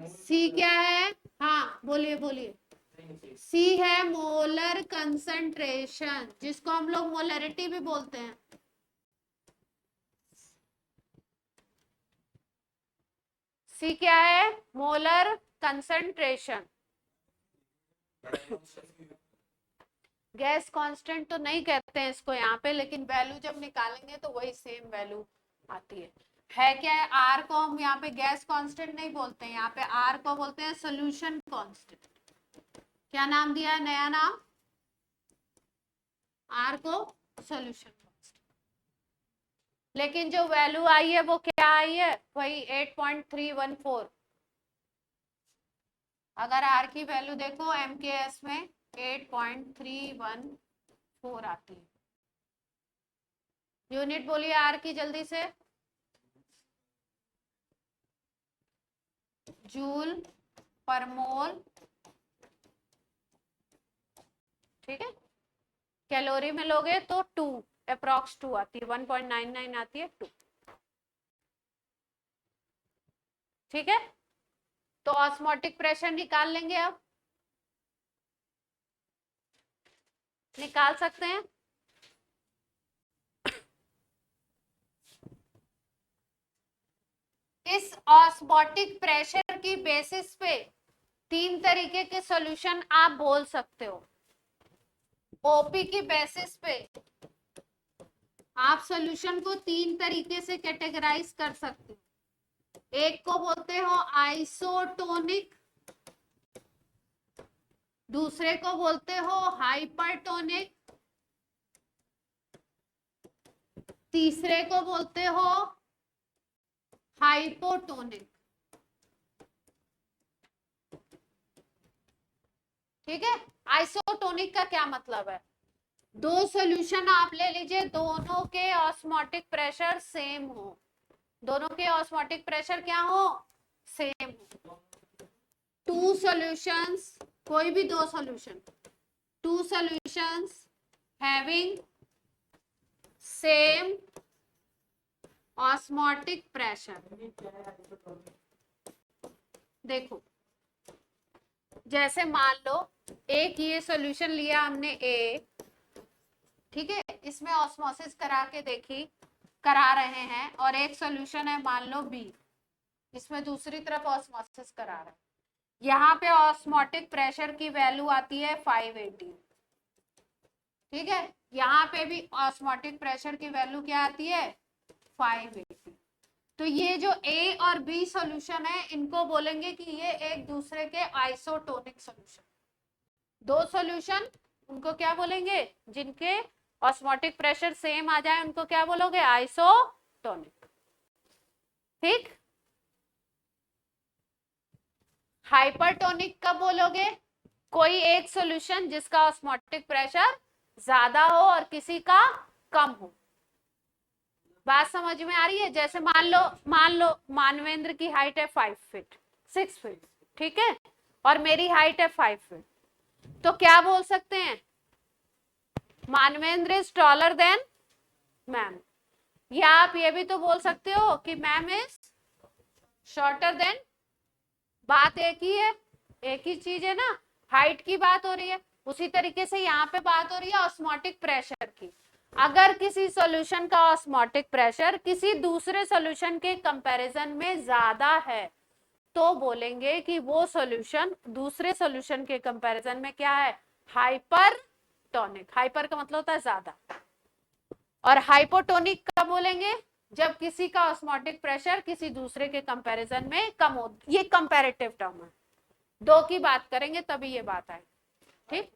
C क्या है? हाँ बोलिए बोलिए। सी है मोलर कंसंट्रेशन, जिसको हम लोग मोलरिटी भी बोलते हैं। सी क्या है? Molar concentration. गैस कांस्टेंट तो नहीं कहते हैं इसको यहाँ पे, लेकिन वैल्यू जब निकालेंगे तो वही सेम वैल्यू आती है क्या है? आर को हम यहाँ पे गैस कांस्टेंट नहीं बोलते हैं, यहाँ पे आर को बोलते हैं सोल्यूशन कांस्टेंट। क्या नाम दिया है? नया नाम, आर को सोल्यूशन कांस्टेंट। लेकिन जो वैल्यू आई है वो क्या आई है? वही 8.314। अगर आर की वैल्यू देखो MKS में 8.314 आती है। यूनिट बोलिए आर की जल्दी से। जूल पर मोल, ठीक है। कैलोरी में लोगे तो 2 अप्रॉक्स 2 आती है, 1.99 आती है 2, ठीक है। तो ऑस्मोटिक प्रेशर निकाल लेंगे, अब निकाल सकते हैं। इस ऑस्मोटिक प्रेशर की बेसिस पे 3 तरीके के सॉल्यूशन आप बोल सकते हो। ओपी की बेसिस पे आप सॉल्यूशन को 3 तरीके से कैटेगराइज कर सकते हो। एक को बोलते हो आइसोटोनिक, दूसरे को बोलते हो हाइपरटोनिक, तीसरे को बोलते हो हाइपोटोनिक, ठीक है। आइसोटोनिक का क्या मतलब है? दो सॉल्यूशन आप ले लीजिए, दोनों के ऑस्मोटिक प्रेशर सेम हो, दोनों के ऑस्मोटिक प्रेशर क्या हो? सेम हो। टू सॉल्यूशंस, कोई भी दो solution, two solutions having same osmotic pressure. देखो जैसे मान लो एक ये सॉल्यूशन लिया हमने A, ठीक है, इसमें ऑस्मोसिस करा के देखी, करा रहे हैं, और एक सॉल्यूशन है मान लो B, इसमें दूसरी तरफ ऑस्मोसिस करा रहे हैं। यहाँ पे ऑस्मोटिक प्रेशर की वैल्यू आती है 580, ठीक है। यहाँ पे भी ऑस्मोटिक प्रेशर की वैल्यू क्या आती है? 580। तो ये जो A और B सॉल्यूशन है, इनको बोलेंगे कि ये एक दूसरे के आइसोटोनिक सॉल्यूशन। दो सॉल्यूशन, उनको क्या बोलेंगे? जिनके ऑस्मोटिक प्रेशर सेम आ जाए उनको क्या बोलोगे? आइसोटोनिक, ठीक। हाइपरटोनिक कब बोलोगे? कोई एक सॉल्यूशन जिसका ऑस्मोटिक प्रेशर ज्यादा हो और किसी का कम हो। बात समझ में आ रही है? जैसे मान लो मानवेंद्र की हाइट है 5 फीट 6 फीट, ठीक है, और मेरी हाइट है 5 फीट, तो क्या बोल सकते हैं? Manvendra is taller than ma'am. या आप ये भी तो बोल सकते हो कि मैम इज शॉर्टर देन। बात एक ही है, एक ही चीज है ना, हाइट की बात हो रही है। उसी तरीके से यहाँ पे बात हो रही है ऑस्मोटिक प्रेशर की। अगर किसी सॉल्यूशन का ऑस्मोटिक प्रेशर किसी दूसरे सॉल्यूशन के कंपैरिजन में ज्यादा है, तो बोलेंगे कि वो सॉल्यूशन दूसरे सॉल्यूशन के कंपैरिजन में क्या है? हाइपरटोनिक। हाइपर का मतलब होता है ज्यादा। और हाइपोटोनिक कब बोलेंगे? जब किसी का ऑस्मोटिक प्रेशर किसी दूसरे के कंपैरिजन में कम हो। ये कंपैरेटिव टर्म है, दो की बात करेंगे तभी ये बात आए, ठीक।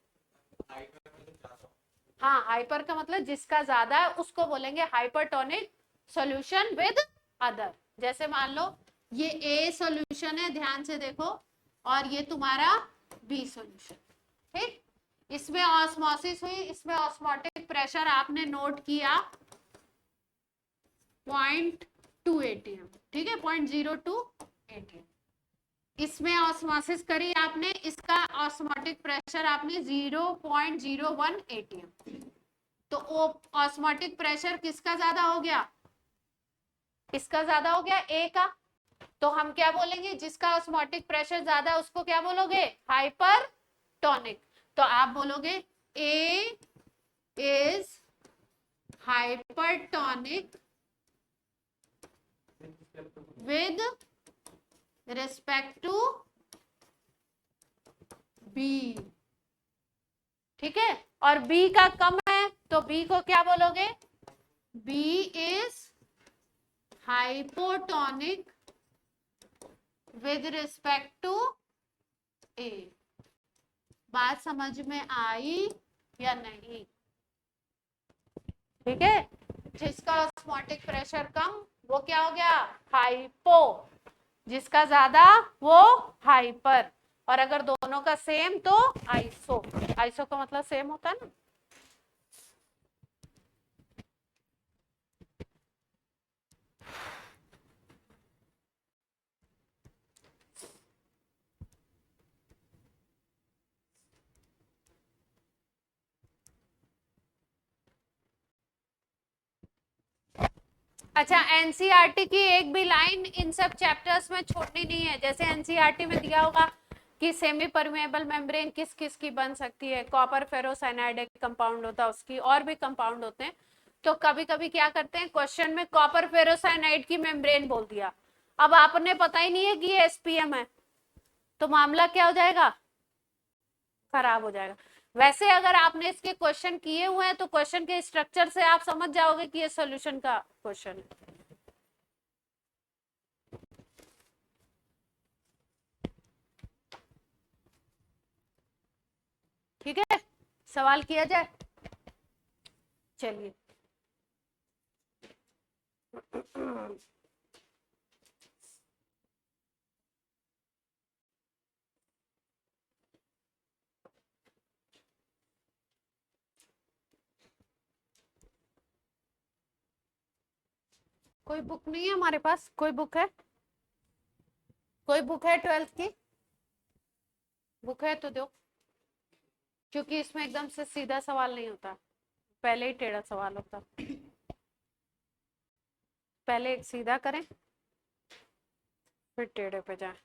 हाँ, हाइपर का मतलब जिसका ज्यादा है उसको बोलेंगे हाइपरटोनिक सॉल्यूशन विद अदर। जैसे मान लो ये ए सॉल्यूशन है, ध्यान से देखो, और ये तुम्हारा बी सॉल्यूशन, ठीक। इसमें ऑस्मोसिस हुई, इसमें ऑस्मोटिक प्रेशर आपने नोट किया 0.2 atm, ठीक है, 0.02 atm। इसमें ऑस्मोसिस करी आपने, इसका ऑस्मोटिक प्रेशर आपने 0.01 atm, तो ऑस्मोटिक प्रेशर किसका ज्यादा हो गया, इसका ज्यादा हो गया, ए का। तो हम क्या बोलेंगे, जिसका ऑस्मोटिक प्रेशर ज्यादा है उसको क्या बोलोगे, हाइपरटोनिक। तो आप बोलोगे A is hypertonic with respect to B, ठीक है। और बी का कम है तो बी को क्या बोलोगे, B is hypotonic with respect to A. बात समझ में आई या नहीं, ठीक है। जिसका ऑस्मोटिक प्रेशर कम वो क्या हो गया, हाइपो, जिसका ज्यादा वो हाइपर, और अगर दोनों का सेम तो आइसो। आइसो का मतलब सेम होता है ना। अच्छा, एनसीईआरटी की एक भी लाइन इन सब चैप्टर्स में छोड़नी नहीं है। जैसे एनसीईआरटी में दिया होगा कि सेमी परमेबल मेम्ब्रेन किस किस की बन सकती है, कॉपर फेरोसाइनाइड एक कंपाउंड होता है उसकी, और भी कंपाउंड होते हैं। तो कभी कभी क्या करते हैं, क्वेश्चन में कॉपर फेरोसाइनाइड की मेम्ब्रेन बोल दिया, अब आपने पता ही नहीं है कि ये एसपीएम है, तो मामला क्या हो जाएगा, खराब हो जाएगा। वैसे अगर आपने इसके क्वेश्चन किए हुए हैं तो क्वेश्चन के स्ट्रक्चर से आप समझ जाओगे कि ये सॉल्यूशन का क्वेश्चन है। ठीक है, सवाल किया जाए, चलिए। कोई बुक नहीं है हमारे पास, कोई बुक है, कोई बुक है 12th की, बुक है तो दो, क्योंकि इसमें एकदम से सीधा सवाल नहीं होता, पहले ही टेढ़ा सवाल होता। पहले एक सीधा करें फिर टेढ़े पे जाए।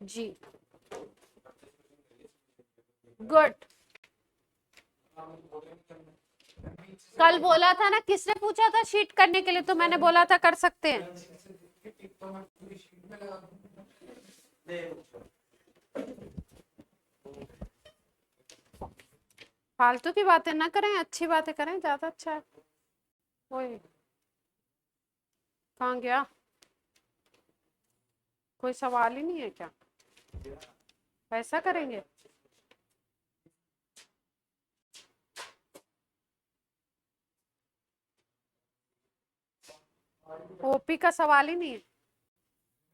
जी गुड। कल बोला था ना, किसने पूछा था शीट करने के लिए, तो मैंने बोला था कर सकते हैं। फालतू की बातें ना करें, अच्छी बातें करें, ज्यादा अच्छा है। वही कहाँ गया, कोई सवाल ही नहीं है क्या, ऐसा करेंगे। ओपी का सवाल ही नहीं है।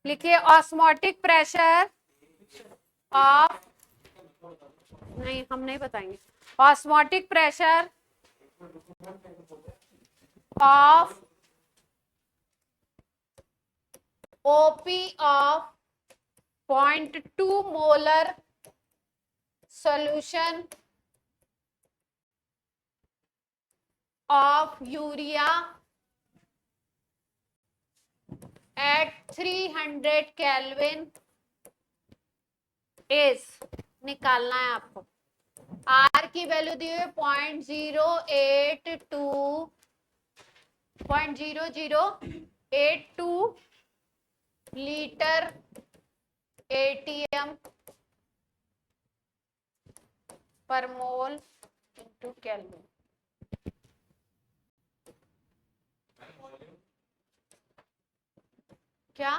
लिखिए ऑस्मोटिक प्रेशर ऑफ, नहीं हम नहीं बताएंगे, osmotic pressure of OP of 0.2 molar solution of urea at 300 Kelvin is, निकालना है आपको। R की वैल्यू दी हुई 0.0082 लीटर ATM पर मोल इंटू केल्विन। क्या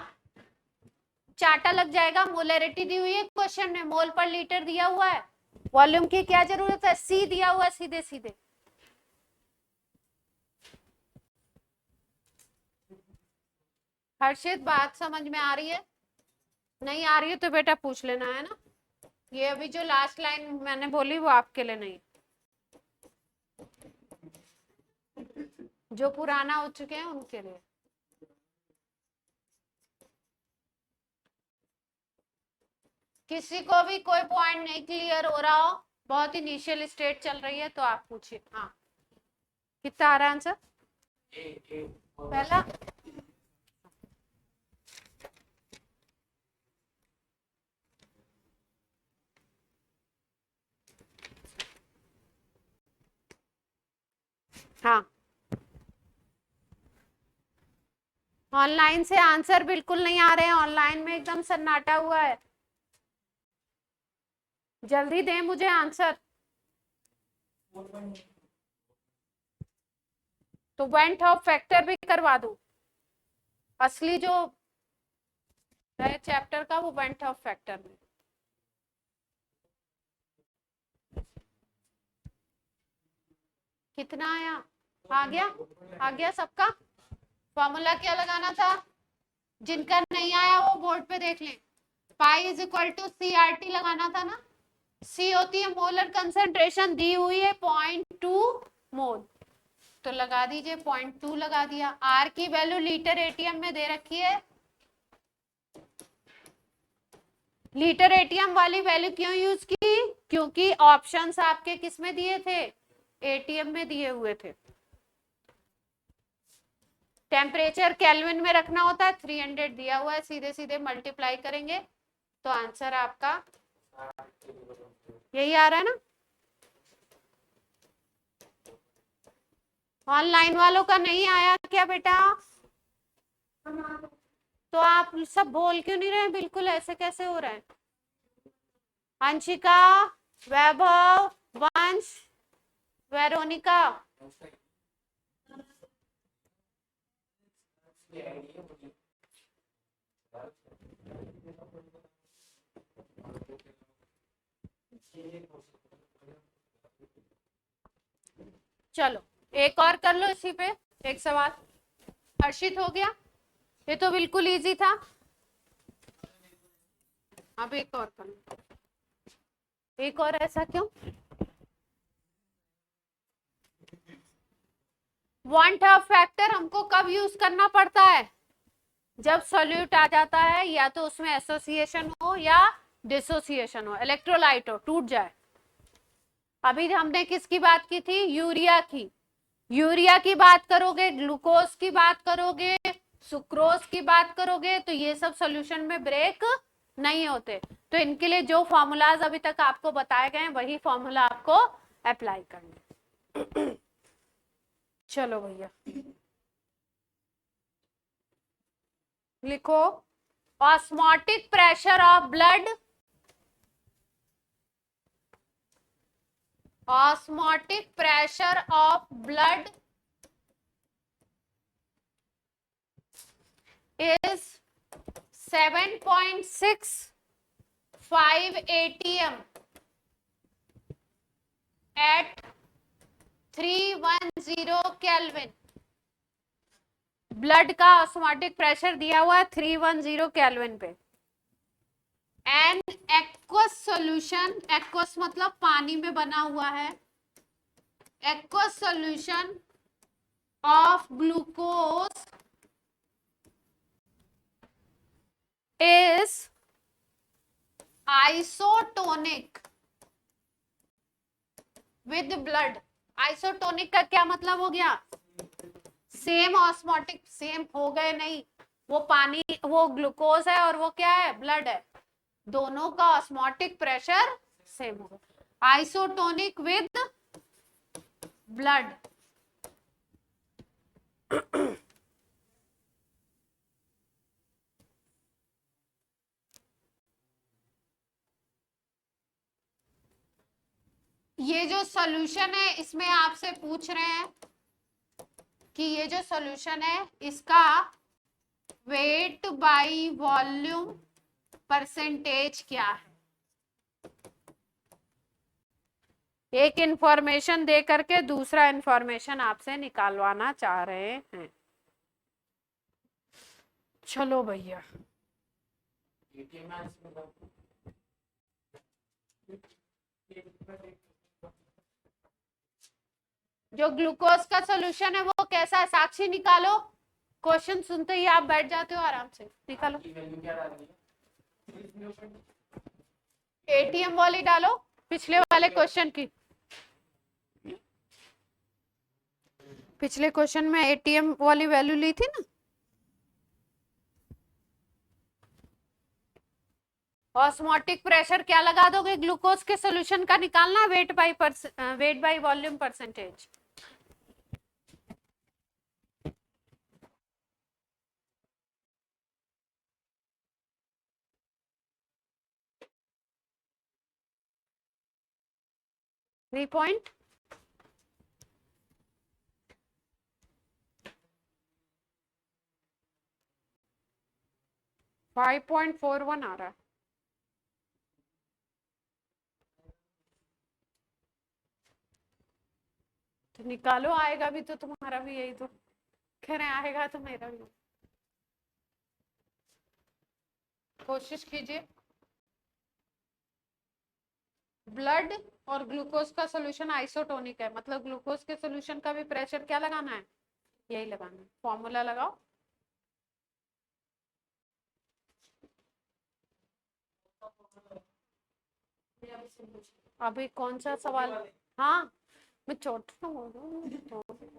चार्टा लग जाएगा, मोलरिटी दी हुई है क्वेश्चन में, मोल पर लीटर दिया हुआ है, वॉल्यूम की क्या जरूरत है, सी दिया हुआ है सीधे सीधे। हर्षित बात समझ में आ रही है, नहीं आ रही है तो बेटा पूछ लेना, है ना। ये अभी जो लास्ट लाइन मैंने बोली वो आपके लिए नहीं, जो पुराना हो चुके हैं उनके लिए। किसी को भी कोई पॉइंट नहीं क्लियर हो रहा हो, बहुत इनिशियल स्टेट चल रही है, तो आप पूछिए। हाँ, कितना आ रहा है आंसर? पहला हाँ, ऑनलाइन से आंसर बिल्कुल नहीं आ रहे हैं, ऑनलाइन में एकदम सन्नाटा हुआ है, जल्दी दें मुझे आंसर। तो वेंट ऑफ फैक्टर भी करवा दूं, असली जो है चैप्टर का वो वेंट ऑफ फैक्टर में। कितना आया? आ गया? आ गया सबका? फॉर्मूला क्या लगाना था? जिनका नहीं आया वो बोर्ड पे देख लें। Pi is equal to CRT लगाना था ना। C होती है मोलर कंसंट्रेशन, दी हुई है 0.2 मोल, तो लगा दीजिए 0.2 लगा दिया। R की वैल्यू लीटर एटीएम में दे रखी है। लीटर एटीएम वाली वैल्यू क्यों यूज की? क्योंकि ऑप्शंस आपके किस में दिए थे? एटीएम में दिए हुए थे। टेम्परेचर केल्विन में रखना होता है, 300 दिया हुआ है, सीधे सीधे मल्टीप्लाई करेंगे तो आंसर आपका यही आ रहा है ना। ऑनलाइन वालों का नहीं आया क्या बेटा? तो आप सब बोल क्यों नहीं रहे? बिल्कुल ऐसे कैसे हो रहा है? अंशिका, वैभव, वंश, वेरोनिका, चलो एक और कर लो इसी पे एक सवाल। हर्षित हो गया? ये तो बिल्कुल इजी था। अब एक और कर लो। एक और, ऐसा क्यों? वांट ऑफ फैक्टर हमको कब यूज करना पड़ता है? जब सॉल्यूट आ जाता है, या तो उसमें एसोसिएशन हो या डिसोसिएशन हो, इलेक्ट्रोलाइट हो, टूट जाए। अभी हमने किसकी बात की थी? यूरिया की। यूरिया की बात करोगे, ग्लूकोज की बात करोगे, सुक्रोज की बात करोगे, तो ये सब सॉल्यूशन में ब्रेक नहीं होते। तो इनके लिए जो फॉर्मूलाज अभी तक आपको बताए गए हैं वही फॉर्मूला आपको अप्लाई करने। चलो भैया लिखो, osmotic pressure of blood, osmotic pressure of blood is 7.65 atm at 310 kelvin. Blood का ऑस्मोटिक प्रेशर दिया हुआ है 310 केल्विन पे। एन एक्वस सॉल्यूशन, एक्वस मतलब पानी में बना हुआ है, aqueous solution of glucose is isotonic with blood। Isotonic का क्या मतलब हो गया? सेम ऑस्मोटिक, सेम हो गए नहीं, वो पानी, वो ग्लूकोज है और वो क्या है? ब्लड है, दोनों का ऑस्मोटिक प्रेशर सेम होगा। Isotonic with blood. ये जो सॉल्यूशन है इसमें आपसे पूछ रहे हैं कि ये जो सॉल्यूशन है इसका वेट बाय वॉल्यूम परसेंटेज क्या है। एक इंफॉर्मेशन दे करके दूसरा इंफॉर्मेशन आपसे निकालवाना चाह रहे हैं। चलो भैया जो ग्लूकोज का सोल्यूशन है वो कैसा है? साक्षी निकालो, क्वेश्चन सुनते ही आप बैठ जाते हो आराम से, निकालो। एटीएम वाली डालो, पिछले वाले क्वेश्चन की। पिछले क्वेश्चन में एटीएम वाली वैल्यू ली थी ना। ऑस्मोटिक प्रेशर क्या लगा दोगे, ग्लूकोज के सोल्यूशन का निकालना, weight by volume percentage. Three point 5.41 आ रहा है। तो निकालो, आएगा भी तो तुम्हारा भी यही तो कह रहे, आएगा तो मेरा भी। कोशिश कीजिए। ब्लड और ग्लूकोज का सोल्यूशन आइसोटोनिक है, मतलब ग्लूकोज के सोल्यूशन का भी प्रेशर क्या लगाना है, यही लगाना है। फॉर्मूला लगाओ। अभी कौन सा सवाल। हाँ, मैं छोटा हूँ।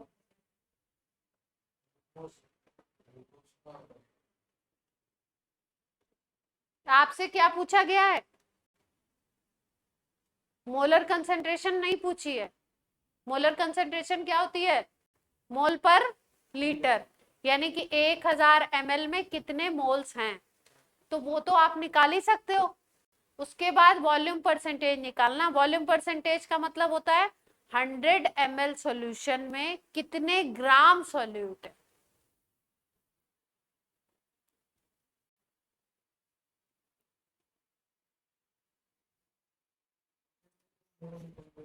आपसे क्या पूछा गया है, मोलर कंसेंट्रेशन नहीं पूछी है। मोलर कंसेंट्रेशन क्या होती है, मोल पर लीटर, यानी कि 1000 ml में कितने मोल्स हैं, तो वो तो आप निकाल ही सकते हो। उसके बाद वॉल्यूम परसेंटेज निकालना। वॉल्यूम परसेंटेज का मतलब होता है 100 ml सॉल्यूशन में कितने ग्राम सॉल्यूट है।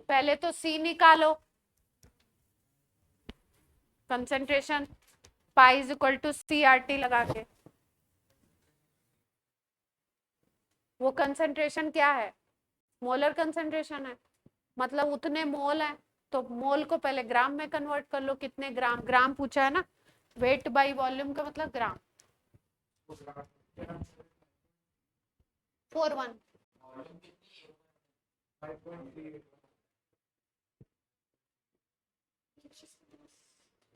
पहले तो सी निकालो, concentration, pi is equal to C R T लगा के। वो कंसेंट्रेशन क्या है, मोलर कंसेंट्रेशन है, मतलब उतने मोल है। तो मोल को पहले ग्राम में कन्वर्ट कर लो, कितने ग्राम, ग्राम पूछा है ना, वेट बाई वॉल्यूम का मतलब ग्राम। 41।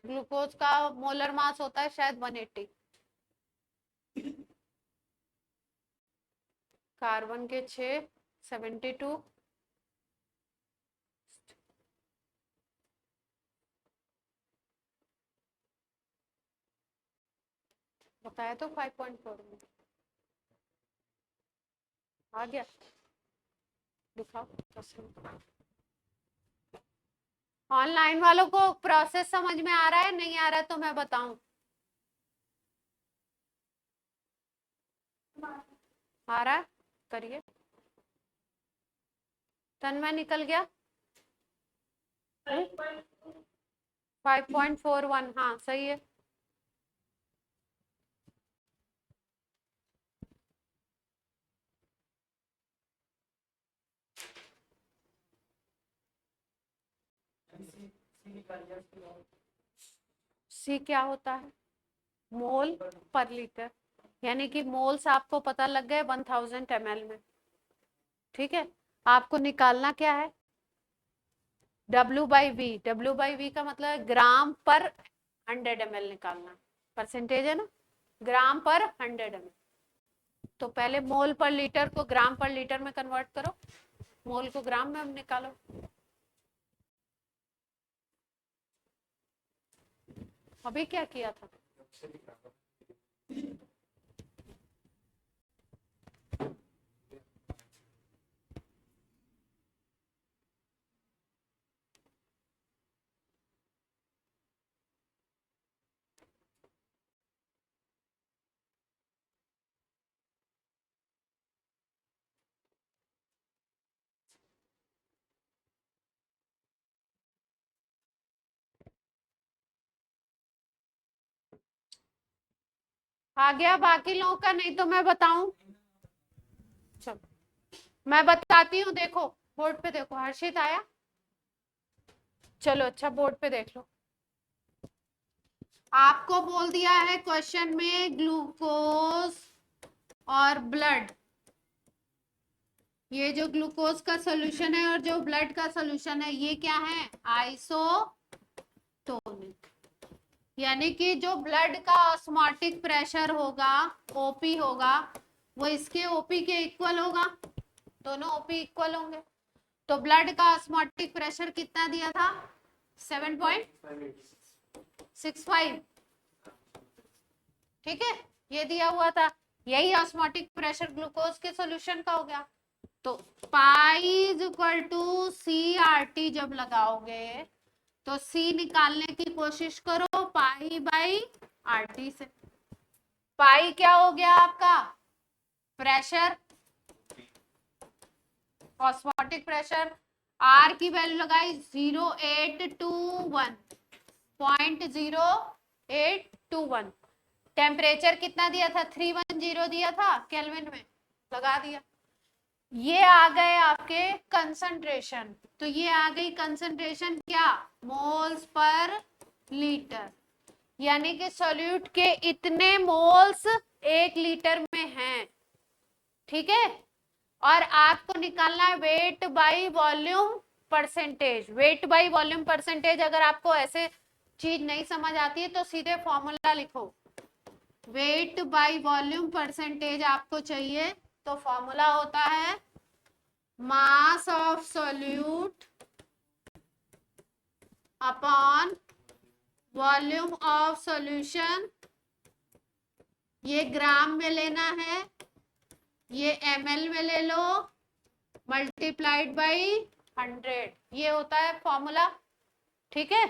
ग्लूकोज का मोलर मास होता है शायद 180। कार्बन के 6, 72। बताया तो 5.4 में आ गया। दिखाओ। ऑनलाइन वालों को प्रोसेस समझ में आ रहा है, नहीं आ रहा है तो मैं बताऊं। आ रहा है, करिए। तन्मय निकल गया। 5.41, हाँ सही है। सी क्या होता है, मोल पर लीटर, यानी कि मोल्स आपको पता लग गए 1000 ml में। ठीक है, आपको निकालना क्या है, W by V. W by V का मतलब है ग्राम पर 100 ml निकालना, परसेंटेज है ना, ग्राम पर 100 ml। तो पहले मोल पर लीटर को ग्राम पर लीटर में कन्वर्ट करो, मोल को ग्राम में हम निकालो। अभी क्या किया था, आ गया बाकी लोगों का, नहीं तो मैं बताऊं। चलो मैं बताती हूँ, देखो बोर्ड पे देखो, हर्षित आया। चलो अच्छा, बोर्ड पे देख लो। आपको बोल दिया है क्वेश्चन में ग्लूकोज और ब्लड ये जो ग्लूकोज का सोल्यूशन है और जो ब्लड का सोल्यूशन है ये क्या है, आइसोटोनिक। यानी कि जो ब्लड का ऑस्मोटिक प्रेशर होगा, ओपी होगा, वो इसके ओपी के इक्वल होगा, दोनों ओपी इक्वल होंगे। तो ब्लड का ऑस्मोटिक प्रेशर कितना दिया था, 7.65, ठीक है, ये दिया हुआ था। यही ऑस्मोटिक प्रेशर ग्लूकोज के सॉल्यूशन का हो गया। तो pi is equal to C R T जब लगाओगे तो सी निकालने की कोशिश करो पाई बाई आर टी से। पाई क्या हो गया आपका, प्रेशर, ऑस्मोटिक प्रेशर। आर की वैल्यू लगाई 0.821। टेम्परेचर कितना दिया था, 310 दिया था केल्विन में, लगा दिया। ये आ गए आपके कंसंट्रेशन। तो ये आ गई कंसंट्रेशन क्या, मोल्स पर लीटर। यानी कि सॉल्यूट के इतने मोल्स 1 लीटर में हैं, ठीक है। और आपको निकालना है weight by volume percentage. Weight by volume percentage अगर आपको ऐसे चीज नहीं समझ आती है तो सीधे फॉर्मूला लिखो, वेट बाय वॉल्यूम परसेंटेज आपको चाहिए तो फॉर्मूला होता है mass of solute upon volume of solution. ये ग्राम में लेना है, ये ml में ले लो, मल्टीप्लाइड बाई 100, ये होता है फॉर्मूला, ठीक है।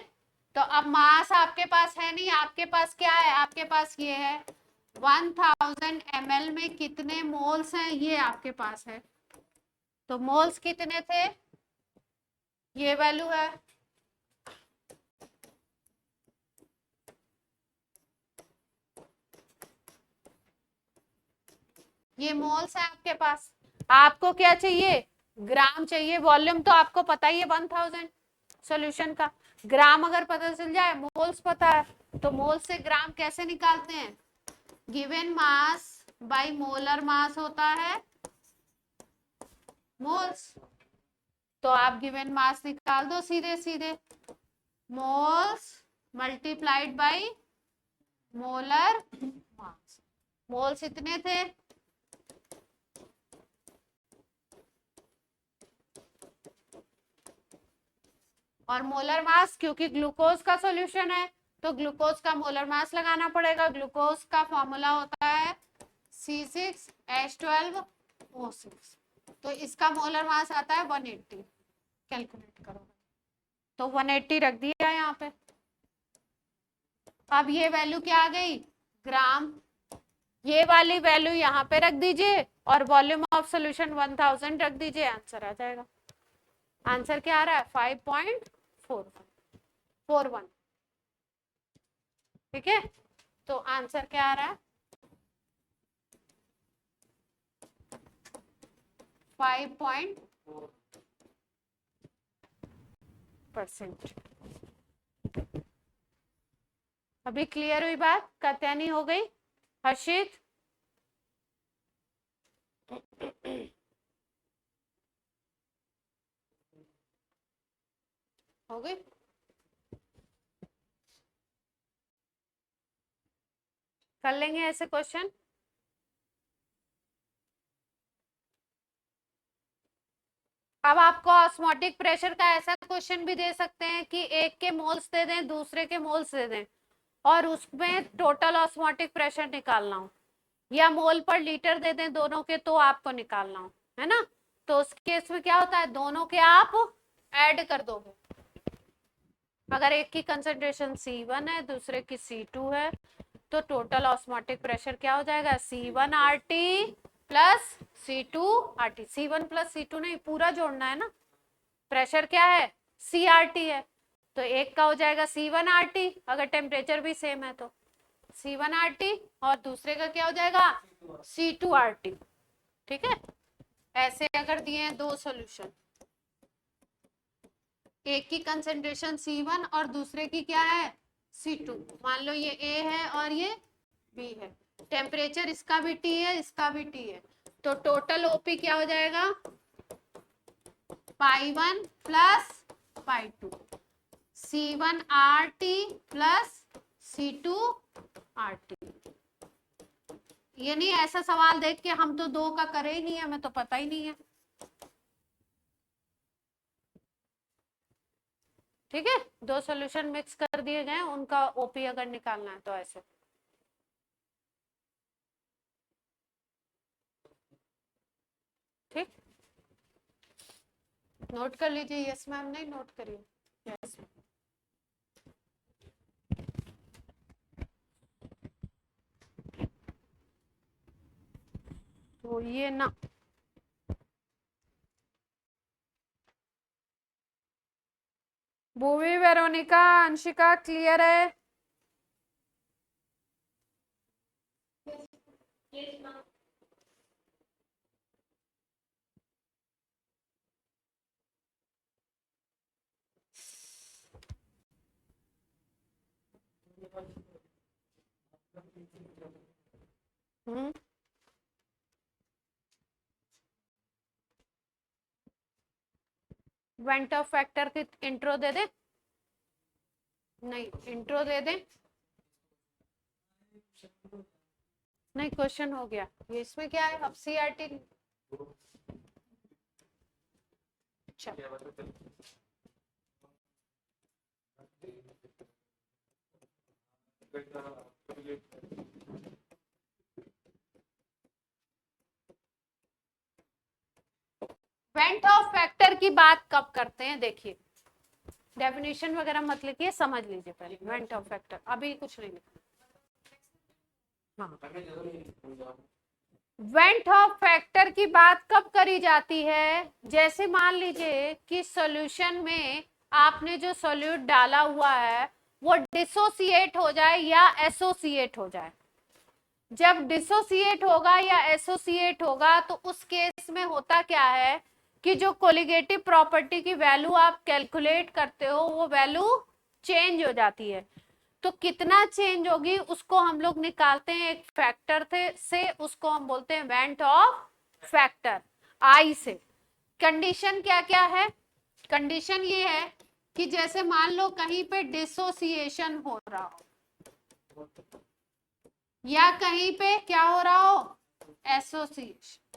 तो अब मास आपके पास है नहीं, आपके पास क्या है, आपके पास ये है 1000 ml में कितने मोल्स हैं ये आपके पास है। तो मोल्स कितने थे, ये वैल्यू है, ये मोल्स है आपके पास। आपको क्या चाहिए, ग्राम चाहिए। वॉल्यूम तो आपको पता ही है 1000 सॉल्यूशन का। ग्राम अगर पता चल जाए, मोल्स पता है, तो मोल्स से ग्राम कैसे निकालते हैं, given mass by molar mass होता है मोल्स। तो आप गिवन मास निकाल दो सीधे सीधे, moles multiplied by molar mass. Moles इतने थे, और मोलर मास क्योंकि ग्लूकोज का सॉल्यूशन है तो ग्लूकोज का मोलर मास लगाना पड़ेगा। ग्लूकोज का फॉर्मूला होता है C6H12O6। तो इसका मोलर मास आता है 180, कैलकुलेट करो। तो 180 रख दिया यहाँ पे। अब ये वैल्यू क्या आ गई, ग्राम। ये वाली वैल्यू यहाँ पे रख दीजिए और वॉल्यूम ऑफ सॉल्यूशन 1000 रख दीजिए, आंसर आ जाएगा। आंसर क्या आ रहा है, 5.41, ठीक है। तो आंसर क्या आ रहा है, 5% अभी क्लियर हुई बात, कात्यायनी हो गई, हर्षित हो गई। कर लेंगे ऐसे क्वेश्चन। अब आपको ऑस्मोटिक प्रेशर का ऐसा क्वेश्चन भी दे सकते हैं कि एक के मोल्स दे दें, दूसरे के मोल्स दे दें और उसमें टोटल ऑस्मोटिक प्रेशर निकालना हो, या मोल पर लीटर दे दें दोनों के तो आपको निकालना हो, है ना। तो उस केस में क्या होता है, दोनों के आप ऐड कर दोगे। अगर एक की कंसंट्रेशन C1 है, दूसरे की C2 है, तो टोटल ऑस्मोटिक प्रेशर क्या हो जाएगा, C1RT plus C2RT। C1 plus C2 नहीं, पूरा जोड़ना है ना, प्रेशर क्या है CRT है, तो एक का हो जाएगा C1RT, अगर टेम्परेचर भी सेम है तो C1RT, और दूसरे का क्या हो जाएगा C2RT, ठीक है। ऐसे अगर दिए हैं दो सॉल्यूशन, एक की कंसेंट्रेशन C1 और दूसरे की क्या है C2, मान लो ये A है और ये B है, टेम्परेचर इसका भी T है, इसका भी T है, तो टोटल ओपी क्या हो जाएगा पाई 1 plus pi 2, C1RT plus C2RT। ये नहीं ऐसा सवाल देख के हम तो 2 का करे ही नहीं है, हमें तो पता ही नहीं है। ठीक है, 2 सॉल्यूशन मिक्स कर दिए गए, उनका ओपी अगर निकालना है तो ऐसे। ठीक, नोट कर लीजिए। यस मैम, नहीं नोट करिए। यस तो ये ना भूवी, वेरोनिका, अंशिका क्लियर है? वेंट ऑफ फैक्टर की इंट्रो दे दे? नहीं, इंट्रो दे दे। नहीं, क्वेश्चन हो गया ये। इसमें क्या है अब? CRT। अच्छा, वेंट ऑफ फैक्टर की बात कब करते हैं? देखिए, डेफिनेशन वगैरह मत लिखिए, समझ लीजिए पहले वेंट ऑफ फैक्टर। अभी कुछ नहीं लिखना। हाँ, वेंट ऑफ फैक्टर की बात कब करी जाती है? जैसे मान लीजिए कि सॉल्यूशन में आपने जो सॉल्यूट डाला हुआ है वो डिसोसिएट हो जाए या एसोसिएट हो जाए। जब डिसोसिएट होगा या एसोसिएट होगा तो उस केस में होता क्या है कि जो कोलिगेटिव प्रॉपर्टी की वैल्यू आप कैलकुलेट करते हो वो वैल्यू चेंज हो जाती है। तो कितना चेंज होगी उसको हम लोग निकालते हैं एक फैक्टर से, उसको हम बोलते हैं वेंट ऑफ फैक्टर, आई से। कंडीशन क्या क्या है? कंडीशन ये है कि जैसे मान लो कहीं पे डिसोसिएशन हो रहा हो या कहीं पे क्या हो रहा हो, एसोसिएशन।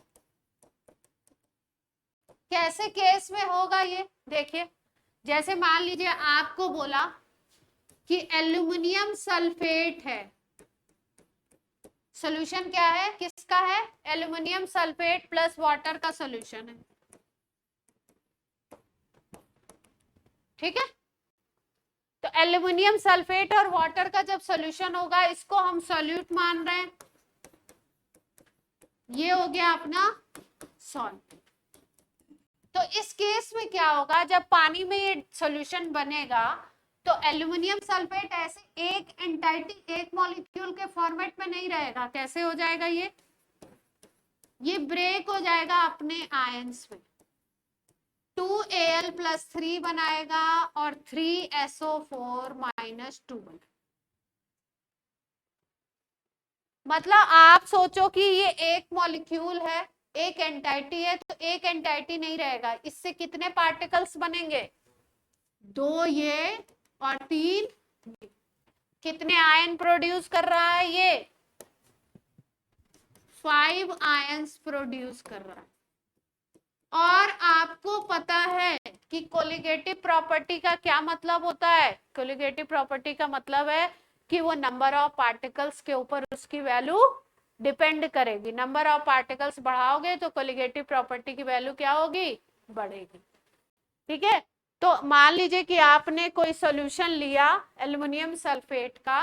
कैसे केस में होगा ये देखिए, जैसे मान लीजिए आपको बोला कि एल्यूमिनियम सल्फेट है। सॉल्यूशन क्या है, किसका है? एल्यूमिनियम सल्फेट प्लस वाटर का सॉल्यूशन है। ठीक है, तो एल्यूमिनियम सल्फेट और वाटर का जब सॉल्यूशन होगा, इसको हम सॉल्यूट मान रहे हैं। ये हो गया अपना सॉल्ट। तो इस केस में क्या होगा, जब पानी में ये सॉल्यूशन बनेगा तो एल्यूमिनियम सल्फेट ऐसे एक एंटाइटी, एक मॉलिक्यूल के फॉर्मेट में नहीं रहेगा। कैसे हो जाएगा ये ब्रेक हो जाएगा अपने आयंस में। 2Al प्लस 3 बनाएगा और 3SO4 माइनस 2 बनाएगा। मतलब आप सोचो कि ये एक मॉलिक्यूल है, एक एंटाइटी है, तो एक एंटाइटी नहीं रहेगा, इससे कितने पार्टिकल्स बनेंगे? 2 ये और 3। कितने आयन प्रोड्यूस कर रहा है ये? 5 आयंस प्रोड्यूस कर रहा है। और आपको पता है कि कोलिगेटिव प्रॉपर्टी का क्या मतलब होता है? कोलिगेटिव प्रॉपर्टी का मतलब है कि वो नंबर ऑफ पार्टिकल्स के ऊपर उसकी वैल्यू डिपेंड करेगी। नंबर ऑफ पार्टिकल्स बढ़ाओगे तो कोलिगेटिव प्रॉपर्टी की वैल्यू क्या होगी? बढ़ेगी। ठीक है, तो मान लीजिए कि आपने कोई सॉल्यूशन लिया एल्युमिनियम सल्फेट का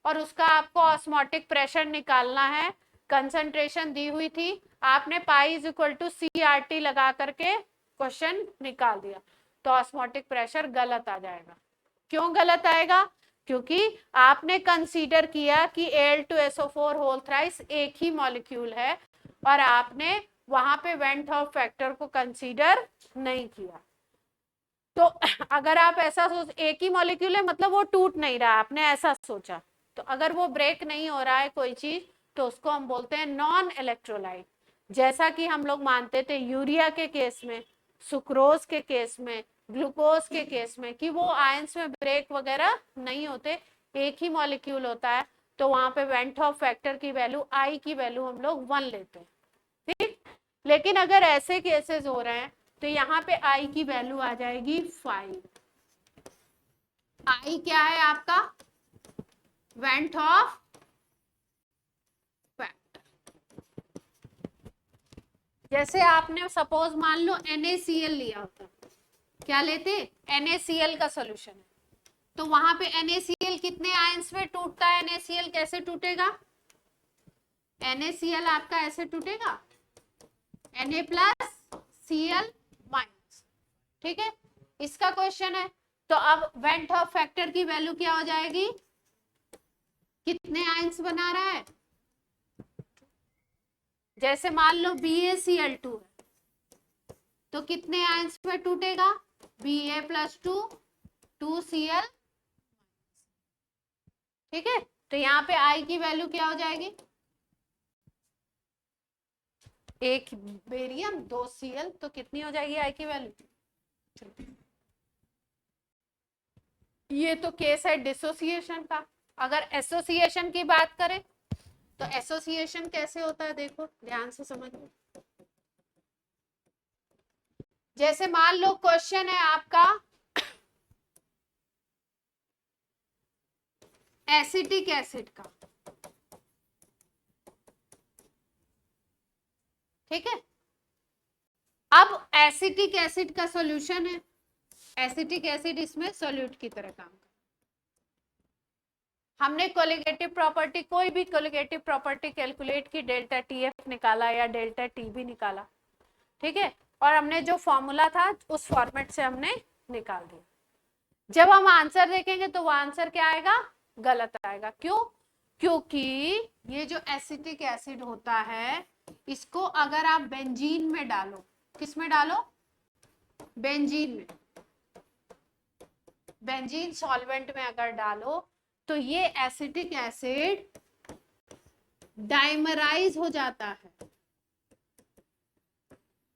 और उसका आपको ऑस्मोटिक प्रेशर निकालना है। कंसंट्रेशन दी हुई थी, आपने pi is equal to CRT लगा करके क्वेश्चन निकाल दिया, तो ऑस्मोटिक प्रेशर गलत आ जाएगा। क्यों गलत आएगा? क्योंकि आपने कंसीडर किया कि Al2SO4 होल थ्राइस एक ही मॉलिक्यूल है और आपने वहां पे वेंट ऑफ फैक्टर को कंसीडर नहीं किया। तो अगर आप ऐसा सोच, एक ही मॉलिक्यूल है मतलब वो टूट नहीं रहा, आपने ऐसा सोचा, तो अगर वो ब्रेक नहीं हो रहा है कोई चीज तो उसको हम बोलते हैं नॉन इलेक्ट्रोलाइट। जैसा कि हम लोग मानते थे यूरिया के केस में, सुक्रोज के केस में, ग्लूकोज के केस में, कि वो आयंस में ब्रेक वगैरह नहीं होते, एक ही मॉलिक्यूल होता है, तो वहां पे वेंट ऑफ फैक्टर की वैल्यू, आई की वैल्यू हम लोग 1 लेते हैं, ठीक। लेकिन अगर ऐसे केसेस हो रहे हैं तो यहाँ पे आई की वैल्यू आ जाएगी 5। आई क्या है आपका? Went of factor. जैसे आपने सपोज मान लो NaCl लिया होता, क्या लेते? NaCl का सोल्यूशन है, तो वहां पे NaCl कितने आयंस में टूटता है? NaCl कैसे टूटेगा? NaCl आपका ऐसे टूटेगा, Na प्लस Cl माइनस, ठीक है, इसका क्वेश्चन है। तो अब वेंट ऑफ फैक्टर की वैल्यू क्या हो जाएगी? कितने आयंस बना रहा है? जैसे मान लो BaCl2 है, तो कितने आयंस में टूटेगा? Ba प्लस 2, 2Cl, ठीक है। तो यहाँ पे आई की वैल्यू क्या हो जाएगी? एक बेरियम 2Cl, तो कितनी हो जाएगी आई की वैल्यू? ये तो केस है डिसोसिएशन का। अगर एसोसिएशन की बात करें तो एसोसिएशन कैसे होता है, देखो ध्यान से समझो। जैसे मान लो क्वेश्चन है आपका एसिटिक एसिड का, ठीक है। अब एसिटिक एसिड का सॉल्यूशन है, एसिटिक एसिड इसमें सॉल्यूट की तरह काम करता है। हमने कोलिगेटिव प्रॉपर्टी, कोई भी कोलिगेटिव प्रॉपर्टी कैलकुलेट की, डेल्टा TF निकाला या डेल्टा TB निकाला, ठीक है, और हमने जो फॉर्मूला था उस फॉर्मेट से हमने निकाल दिया। जब हम आंसर देखेंगे तो वो आंसर क्या आएगा? गलत आएगा। क्यों? क्योंकि ये जो एसिटिक एसिड होता है, इसको अगर आप बेंजीन में डालो, किस में डालो? बेंजीन में, बेंजीन सॉल्वेंट में अगर डालो तो ये एसिटिक एसिड डाइमराइज हो जाता है।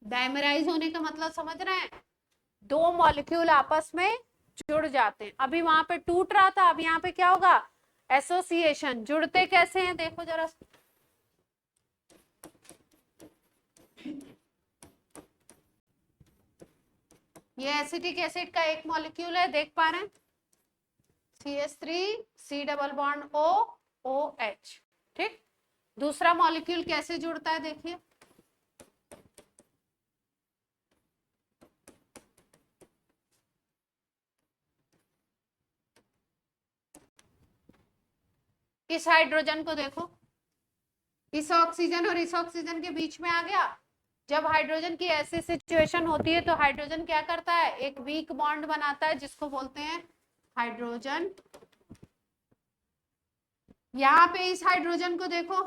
डाइमराइज होने का मतलब समझ रहे हैं? दो मॉलिक्यूल आपस में जुड़ जाते हैं। अभी वहां पे टूट रहा था, अब यहाँ पे क्या होगा? एसोसिएशन। जुड़ते कैसे हैं देखो जरा, ये एसिटिक एसिड का एक मॉलिक्यूल है, देख पा रहे हैं, CH3 C double bond O OH, ठीक। दूसरा मॉलिक्यूल कैसे जुड़ता है देखिए, इस हाइड्रोजन को देखो, इस ऑक्सीजन और इस ऑक्सीजन के बीच में आ गया। जब हाइड्रोजन की ऐसी सिचुएशन होती है तो हाइड्रोजन क्या करता है? एक वीक बॉन्ड बनाता है जिसको बोलते हैं हाइड्रोजन। यहाँ पे इस हाइड्रोजन को देखो,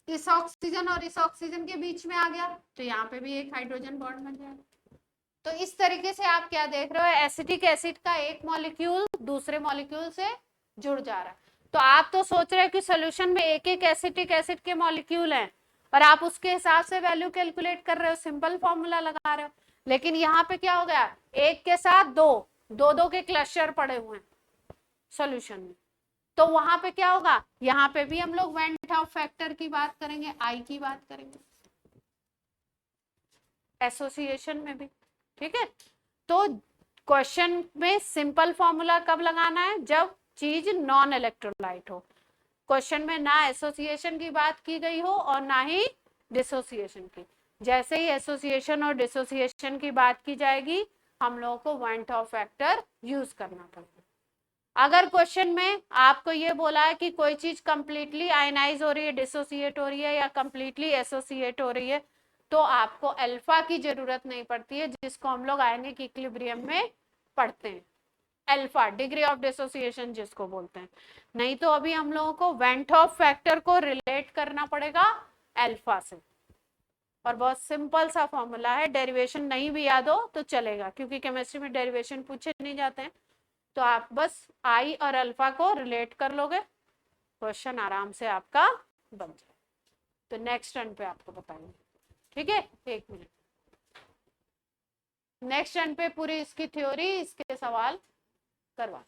इस ऑक्सीजन और इस ऑक्सीजन के बीच में आ गया, तो यहाँ पे भी एक हाइड्रोजन बॉन्ड बन जाएगा। तो इस तरीके से आप क्या देख रहे हो? एसिटिक एसिड का एक मॉलिक्यूल दूसरे मॉलिक्यूल से जुड़ जा रहा है। तो आप तो सोच रहे हो कि सोल्यूशन में एक एक एसिटिक एसिड के मॉलिक्यूल हैं और आप उसके हिसाब से वैल्यू कैलकुलेट कर रहे हो, सिंपल फॉर्मूला लगा रहे हो। लेकिन यहाँ पे क्या हो गया? एक के साथ दो दो के क्लस्टर पड़े हुए हैं सोल्यूशन में, तो वहां पे क्या होगा? यहाँ पे भी हम लोग वेंट ऑफ फैक्टर की बात करेंगे, आई की बात करेंगे, एसोसिएशन में भी, ठीक है। तो क्वेश्चन में सिंपल फॉर्मूला कब लगाना है? जब चीज नॉन इलेक्ट्रोलाइट हो। क्वेश्चन में ना एसोसिएशन की बात की गई हो और ना ही डिसोसिएशन की। जैसे ही एसोसिएशन और डिसोसिएशन की बात की जाएगी, हम लोगों को वेंट ऑफ फैक्टर यूज करना पड़ेगा। अगर क्वेश्चन में आपको ये बोला है कि कोई चीज कंप्लीटली आयनाइज हो रही है, डिसोसिएट हो रही है या कंप्लीटली एसोसिएट हो रही है, तो आपको अल्फा की जरूरत नहीं पड़ती है, जिसको हम लोग आयनिक इक्विलिब्रियम में पढ़ते हैं। अल्फा डिग्री ऑफ डिसोसिएशन जिसको बोलते हैं। नहीं तो अभी हम लोगों को वेंट ऑफ फैक्टर को रिलेट करना पड़ेगा अल्फा से, और बहुत सिंपल सा फॉर्मूला है। डेरिवेशन नहीं भी याद हो तो चलेगा, क्योंकि केमिस्ट्री में डेरिवेशन पूछे नहीं जाते हैं। तो आप बस आई और अल्फा को रिलेट कर लोगे, क्वेश्चन आराम से आपका बन जाए। तो नेक्स्ट टर्न पे आपको बताएंगे, ठीक है। 1 मिनट। नेक्स्ट रन पे पूरी इसकी थ्योरी, इसके सवाल करवा।